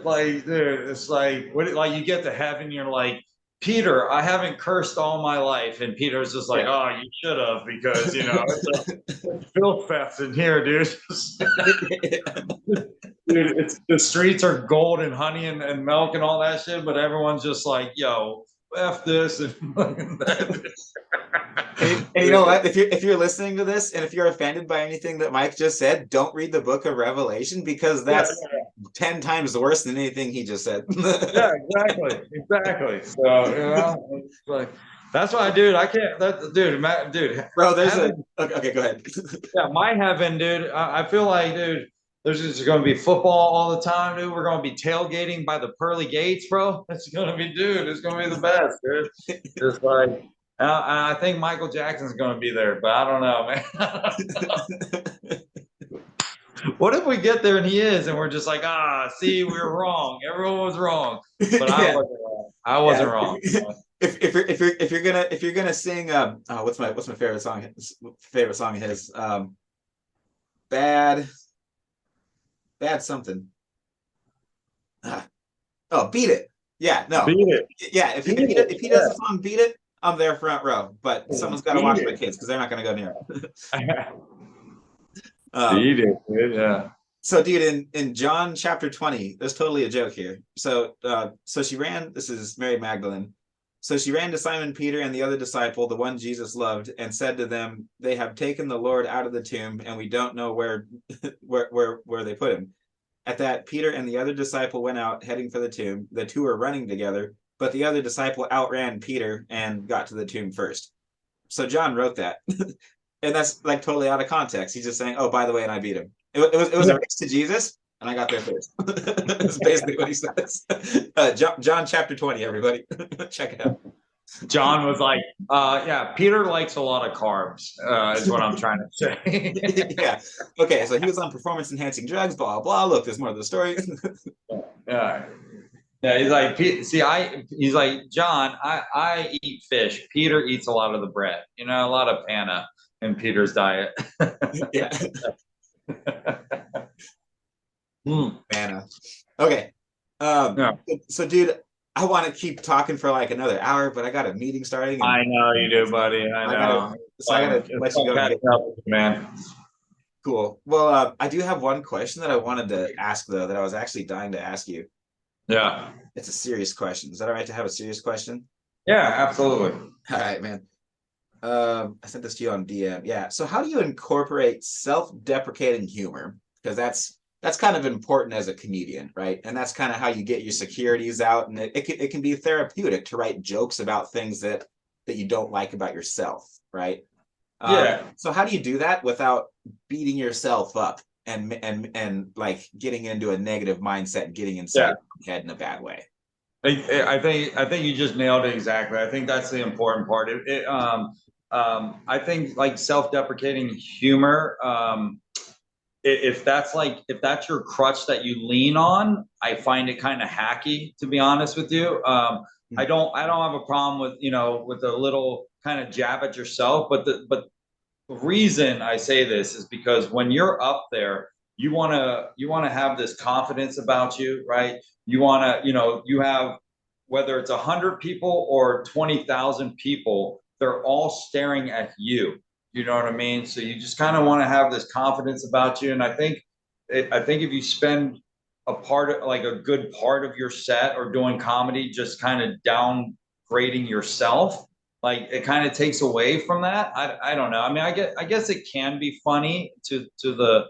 like, dude, it's like, like you get to heaven, you're like, Peter, I haven't cursed all my life, and Peter's just like, oh, you should have, because you know it's a filth fest in here, dude. Dude, it's the streets are gold and honey and milk and all that shit, but everyone's just like, yo, F this and that. And you know what? If you're listening to this and if you're offended by anything that Mike just said, don't read the book of Revelation, because that's 10 times worse than anything he just said. Yeah, exactly. So, you know, like, that's why, dude, I can't. Dude, bro. There's heaven, okay. Go ahead. Yeah, my heaven, dude. I feel like, dude, there's just going to be football all the time, dude. We're going to be tailgating by the pearly gates, bro. It's going to be, dude. It's going to be the best, dude. Just like. I think Michael Jackson's going to be there, but I don't know, man. What if we get there and he is, and we're just like, see, we were wrong. Everyone was wrong, but I wasn't wrong. I wasn't wrong. If you're gonna sing, what's my favorite song? Favorite song of his, bad something. Beat it. Yeah, no. Beat it. Yeah, if he does the song Beat It, I'm there front row, but someone's got to watch my kids because they're not going to go near. Beat it, dude. Yeah. So, dude, in John chapter 20, there's totally a joke here. So she ran. This is Mary Magdalene. So she ran to Simon Peter and the other disciple, the one Jesus loved, and said to them, "They have taken the Lord out of the tomb, and we don't know where they put him." At that, Peter and the other disciple went out, heading for the tomb. The two were running together, but the other disciple outran Peter and got to the tomb first. So John wrote that. And that's like totally out of context. He's just saying, oh, by the way, and I beat him. It was a race to Jesus, and I got there first. That's basically what he says. John chapter 20, everybody. Check it out. John was like, yeah, Peter likes a lot of carbs, is what I'm trying to say. Yeah. Okay, so he was on performance-enhancing drugs, blah, blah. Look, there's more to the story. Yeah. Yeah, he's like, John, I eat fish. Peter eats a lot of the bread. You know, a lot of panna in Peter's diet. Yeah. Panna. Okay. Yeah. So, dude, I want to keep talking for like another hour, but I got a meeting starting. I know you do, buddy. I know. I gotta let you go, man. Cool. Well, I do have one question that I wanted to ask, though, that I was actually dying to ask you. Yeah. It's a serious question. Is that all right to have a serious question? Yeah, absolutely. All right, man. I sent this to you on DM. Yeah. So how do you incorporate self-deprecating humor? Because that's kind of important as a comedian, right? And that's kind of how you get your securities out. And it can be therapeutic to write jokes about things that you don't like about yourself, right? Yeah. So how do you do that without beating yourself up and like getting into a negative mindset and getting inside your head in a bad way? I think you just nailed it exactly. I think that's the important part. I think like self-deprecating humor, if that's your crutch that you lean on, I find it kind of hacky, to be honest with you. I don't have a problem with, with a little kind of jab at yourself, but the reason I say this is because when you're up there, you want to have this confidence about you, right? You want to, you have, whether it's 100 people or 20,000 people, they're all staring at you. You know what I mean? So you just kind of want to have this confidence about you. And I think if you spend a part of, like, a good part of your set or doing comedy, just kind of downgrading yourself, like, it kind of takes away from that. I don't know. I mean, I guess it can be funny to the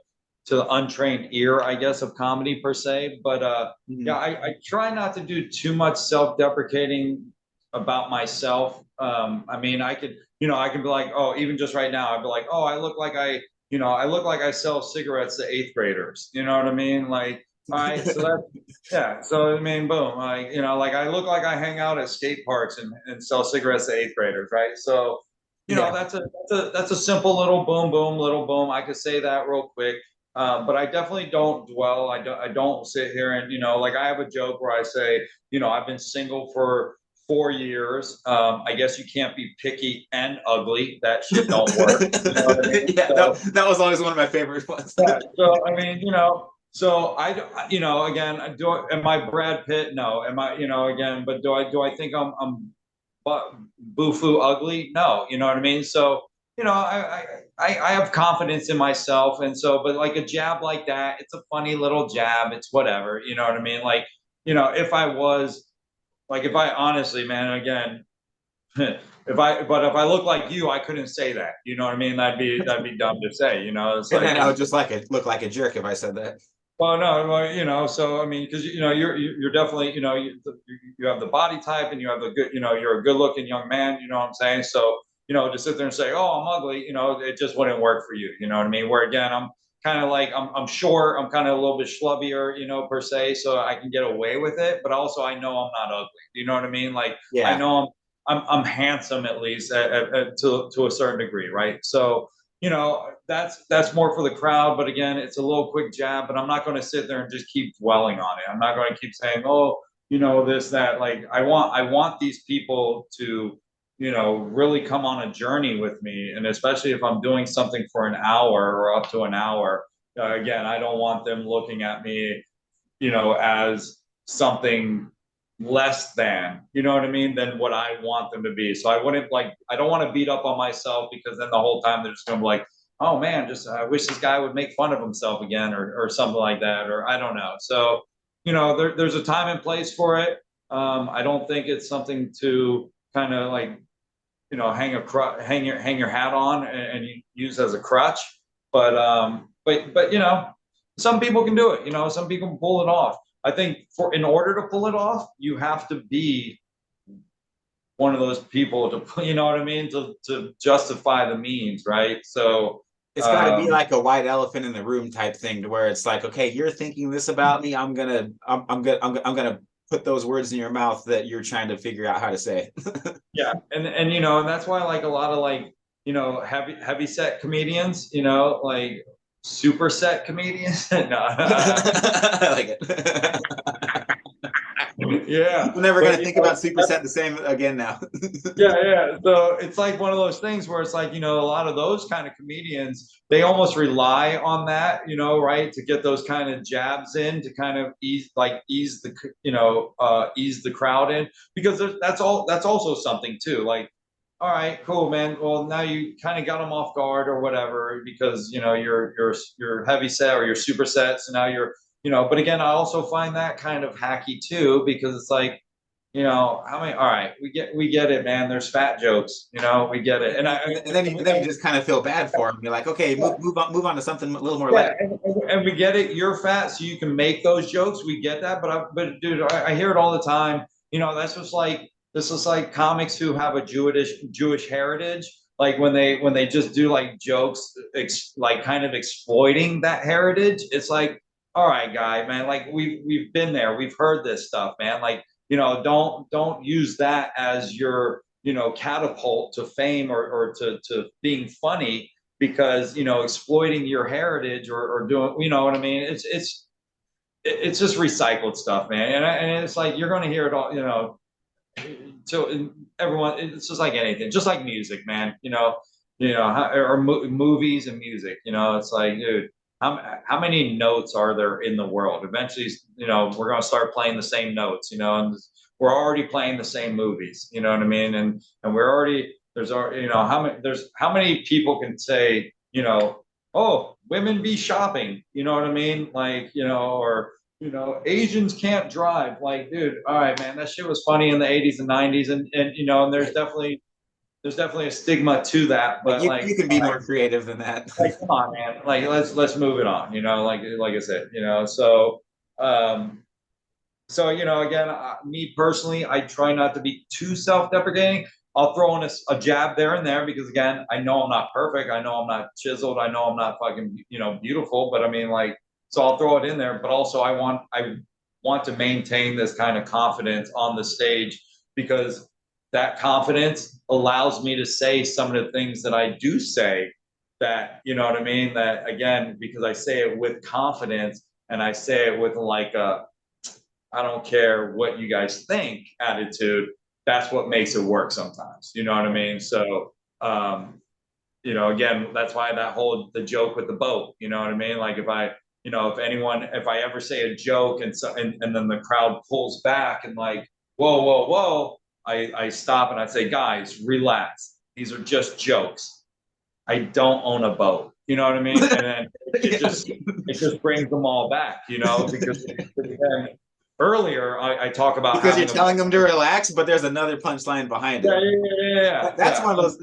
untrained ear, I guess, of comedy per se. But yeah, I try not to do too much self-deprecating about myself. I mean, I could be like, oh, even just right now, I'd be like, oh, I look like I sell cigarettes to eighth graders. You know what I mean? Like, all right, so yeah. So I mean, boom, like, like I look like I hang out at skate parks and sell cigarettes to eighth graders, right? So, that's a simple little boom, boom, little boom. I could say that real quick. But I definitely don't dwell. I don't sit here and, like, I have a joke where I say, I've been single for 4 years. I guess you can't be picky and ugly. That shit don't work. You know what I mean? Yeah, So, that was always one of my favorite ones. yeah. So I mean, so again, am I Brad Pitt? No. Am I, again? But do I think I'm boo-foo ugly? No. You know what I mean? So, I have confidence in myself, and so, but like a jab like that, it's a funny little jab. It's whatever. You know what I mean? Like, if I was, like, if I honestly, man, again, if I look like you, I couldn't say that. You know what I mean? That'd be dumb to say. It's And like, then I would just look like a jerk if I said that. well, no, well, so I mean, because you're definitely, you have the body type, and you have the good, you're a good looking young man. You know what I'm saying? So, to sit there and say, oh, I'm ugly, it just wouldn't work for you. You know what I mean? Where again, I'm kind of like, I'm short, I'm kind of a little bit schlubbier, per se, so I can get away with it. But also, I know I'm not ugly. You know what I mean? Like, I Yeah. know I'm handsome, at least to a certain degree, right? So, that's more for the crowd. But again, it's a little quick jab, but I'm not going to sit there and just keep dwelling on it. I'm not going to keep saying, oh, this, that. Like, I want these people to, really come on a journey with me. And especially if I'm doing something for an hour or up to an hour, again, I don't want them looking at me, as something less than, you know what I mean, than what I want them to be. So I don't want to beat up on myself, because then the whole time they're just going to be like, oh man, just I wish this guy would make fun of himself again, or something like that, or I don't know. So, there's a time and place for it. I don't think it's something to kind of like, hang your hat on and use as a crutch. But some people can do it. Some people can pull it off. I think in order to pull it off, you have to be one of those people to, you know what I mean, to justify the means, right? So it's got to be like a white elephant in the room type thing, to where it's like, okay, you're thinking this about me. I'm gonna put those words in your mouth that you're trying to figure out how to say. Yeah, and and that's why, like, a lot of, like, heavy set comedians, like super set comedians. No, I like it. Yeah, I'm never gonna think about superset the same again now. Yeah. So it's like one of those things where it's like, a lot of those kind of comedians, they almost rely on that, right, to get those kind of jabs in, to kind of ease the crowd in, because that's also something too. Like, all right, cool, man. Well, now you kind of got them off guard or whatever, because you're heavy set or you're super set. So now you're, but again, I also find that kind of hacky too, because it's like, how many? All right, we get it, man. There's fat jokes, we get it, and then you just kind of feel bad for him. You're like, okay, move on to something a little more yeah, light. and we get it. You're fat, so you can make those jokes. We get that, but dude, I hear it all the time. That's just like, this is like comics who have a Jewish heritage. Like when they just do like jokes, like kind of exploiting that heritage. It's like, all right, guy, man. Like we've been there. We've heard this stuff, man. Like, don't use that as your, catapult to fame, or to being funny, because, exploiting your heritage, or doing, you know what I mean? It's just recycled stuff, man. And it's like, you're going to hear it all, so everyone, it's just like anything, just like music, man, or movies and music, it's like, dude, how many notes are there in the world? Eventually, you know, we're going to start playing the same notes, you know, and we're already playing the same movies, you know what I mean? And we're already, there's already, you know, how many people can say, you know, oh, women be shopping, you know what I mean? Like, you know, or, you know, Asians can't drive. Like, dude, all right, man, that shit was funny in the 80s and 90s. And you know, and there's definitely a stigma to that, but you can be more creative than that. like, come on, man. Like, let's move it on. You know, like I said, you know. So you know, again, me personally, I try not to be too self-deprecating. I'll throw in a jab there and there because again, I know I'm not perfect. I know I'm not chiseled. I know I'm not fucking, you know, beautiful. But I mean, like, so I'll throw it in there. But also, I want to maintain this kind of confidence on the stage because that confidence allows me to say some of the things that I do say that, you know what I mean? That again, because I say it with confidence and I say it with like a, I don't care what you guys think attitude, that's what makes it work sometimes. You know what I mean? So, you know, again, that's why the joke with the boat, you know what I mean? Like if I, you know, if I ever say a joke and then the crowd pulls back and like, whoa, whoa, whoa, I stop and I say, guys, relax. These are just jokes. I don't own a boat. You know what I mean? And then it just brings them all back, you know, because then earlier I talk about because you're telling them to relax, but there's another punchline behind it. Yeah. That's one of those.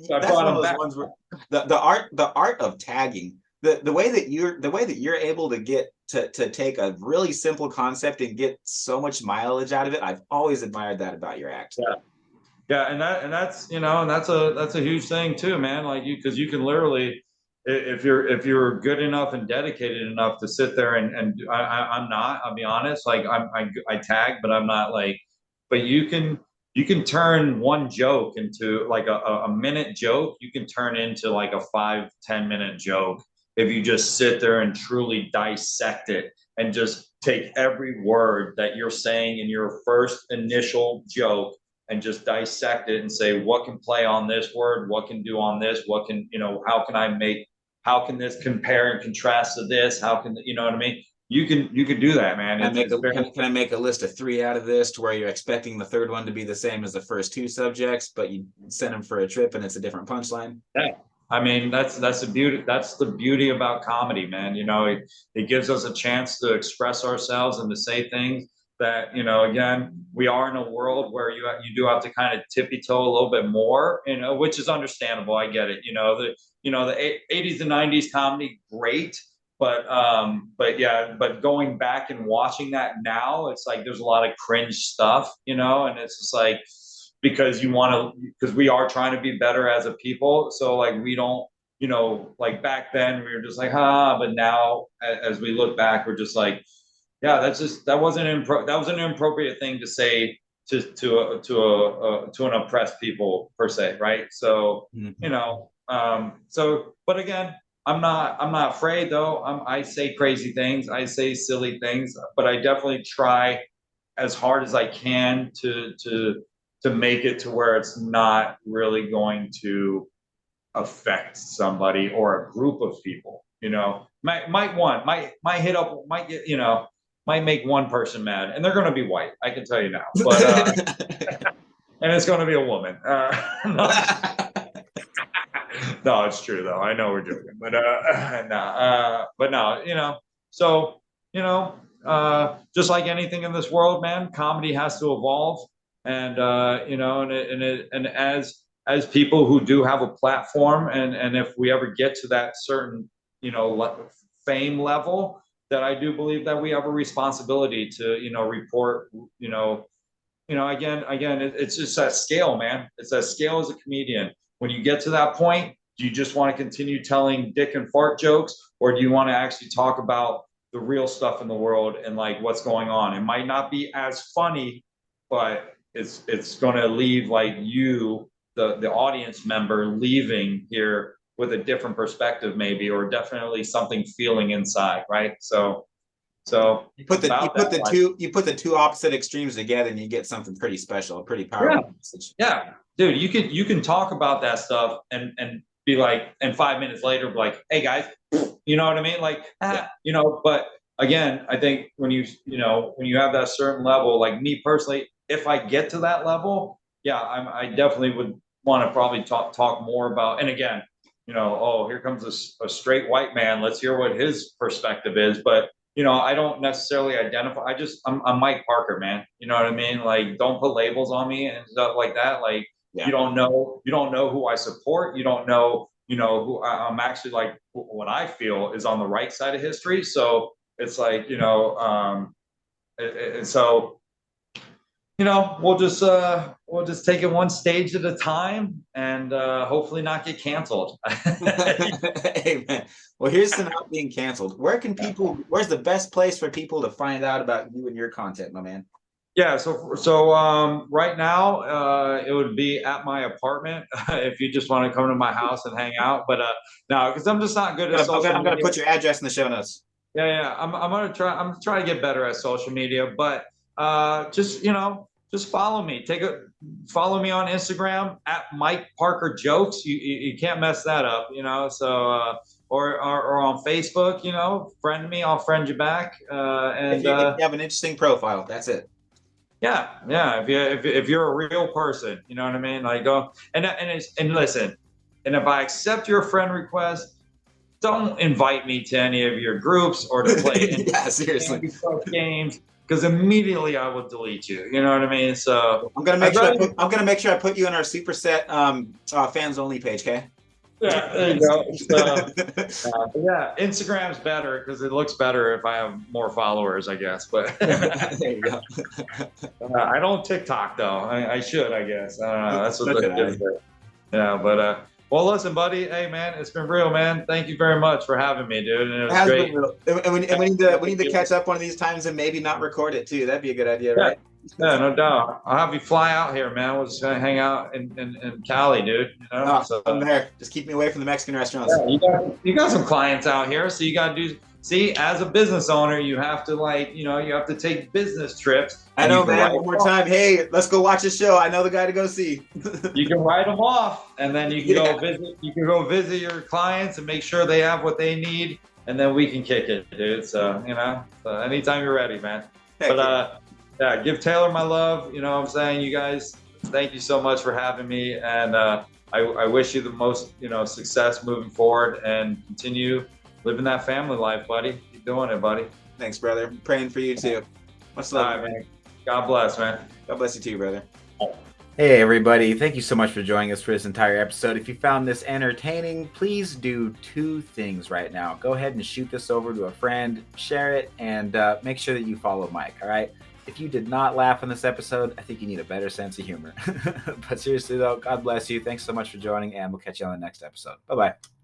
That's one of those ones where the art of tagging, the way that you're able to get to take a really simple concept and get so much mileage out of it. I've always admired that about your act. Yeah, and that's you know, and that's a huge thing too, man. Like because you can literally, if you're good enough and dedicated enough to sit there and I'm not. I'll be honest. Like I tag, but I'm not like. But you can turn one joke into like a minute joke. You can turn into like a 5-10 minute joke if you just sit there and truly dissect it and just take every word that you're saying in your first initial joke and just dissect it and say what can play on this word, what can do on this, what can, you know, how can this compare and contrast to this, how can, you know what I mean? You can do that, man. Can I make a list of 3 out of this to where you're expecting the third one to be the same as the first 2 subjects, but you send them for a trip and it's a different punchline? Yeah. I mean, that's the beauty. That's the beauty about comedy, man. You know, it gives us a chance to express ourselves and to say things that, you know, again, we are in a world where you do have to kind of tippy toe a little bit more, you know, which is understandable. I get it. The 80s and 90s comedy, great. But yeah, but going back and watching that now, it's like there's a lot of cringe stuff, you know, and it's just like because we are trying to be better as a people. So like we don't, you know, like back then we were just like, but now as we look back, we're just like, yeah, that was an inappropriate thing to say to an oppressed people per se, right? So you know, but again, I'm not afraid though. I say crazy things, I say silly things, but I definitely try as hard as I can to make it to where it's not really going to affect somebody or a group of people. You know, might hit up, might get, you know, might make one person mad, and they're going to be white. I can tell you now, but and it's going to be a woman. No, it's true though. I know we're joking, but no, you know. So you know, just like anything in this world, man, comedy has to evolve, and you know, and as people who do have a platform, and if we ever get to that certain, you know, fame level, that I do believe that we have a responsibility to, you know, report, you know, again, it's just that scale, man. It's that scale as a comedian. When you get to that point, do you just want to continue telling dick and fart jokes, or do you want to actually talk about the real stuff in the world and like what's going on? It might not be as funny, but it's going to leave like you, the audience member, leaving here with a different perspective maybe, or definitely something feeling inside, right? So you put the two opposite extremes together and you get something pretty special, pretty powerful message. Yeah, dude, you can talk about that stuff and be like, and 5 minutes later be like, hey guys, You know what I mean? Like, you know, but again, I think when you have that certain level, like me personally, if I get to that level, yeah, I definitely would want to probably talk more about, and again, you know, oh, here comes a straight white man. Let's hear what his perspective is. But, you know, I don't necessarily identify. I'm Mike Parker, man. You know what I mean? Like, don't put labels on me and stuff like that. Like, you don't know who I support. You don't know, who I'm actually, like, what I feel is on the right side of history. So it's like, so, we'll just take it one stage at a time and hopefully not get canceled. Amen. Well, here's to not being canceled. Where's the best place for people to find out about you and your content, my man? Yeah, so right now it would be at my apartment if you just want to come to my house and hang out. But no, because I'm just not good at social media. I'm gonna put your address in the show notes. Yeah. I'm gonna try to get better at social media, but just follow me. Follow me on Instagram at Mike Parker Jokes. You can't mess that up, So or on Facebook, friend me. I'll friend you back. And if you have an interesting profile, that's it. Yeah. If you're a real person, you know what I mean. Like go and listen. And if I accept your friend request, don't invite me to any of your groups or to play seriously games, because immediately I will delete you. You know what I mean? So I'm gonna make sure I put you in our Superset fans only page. Okay. Yeah, there you go. Yeah, Instagram's better because it looks better if I have more followers, I guess. But there you go. I don't TikTok though. I should, I guess. That's what they did. Yeah, but well, listen, buddy. Hey, man, it's been real, man. Thank you very much for having me, dude. And it was great. And we need to catch up one of these times and maybe not record it too. That'd be a good idea, right? Yeah, no doubt. I'll have you fly out here, man. We're just gonna hang out in Cali, dude. So I'm there. Just keep me away from the Mexican restaurants. Yeah, you got some clients out here, so you got to do. See, as a business owner, you have to you have to take business trips. I know, man. One more time. Hey, let's go watch a show. I know the guy to go see. You can write them off, and then you can go visit. You can go visit your clients and make sure they have what they need, and then we can kick it, dude. So so anytime you're ready, man. But yeah, give Taylor my love. You know what I'm saying? You guys, thank you so much for having me. And I wish you the most, success moving forward and continue living that family life, buddy. Keep doing it, buddy. Thanks, brother. I'm praying for you too. Much love. All right, man. God bless, man. God bless you too, brother. Hey, everybody. Thank you so much for joining us for this entire episode. If you found this entertaining, please do 2 things right now. Go ahead and shoot this over to a friend, share it, and make sure that you follow Mike, all right? If you did not laugh on this episode, I think you need a better sense of humor. But seriously, though, God bless you. Thanks so much for joining, and we'll catch you on the next episode. Bye-bye.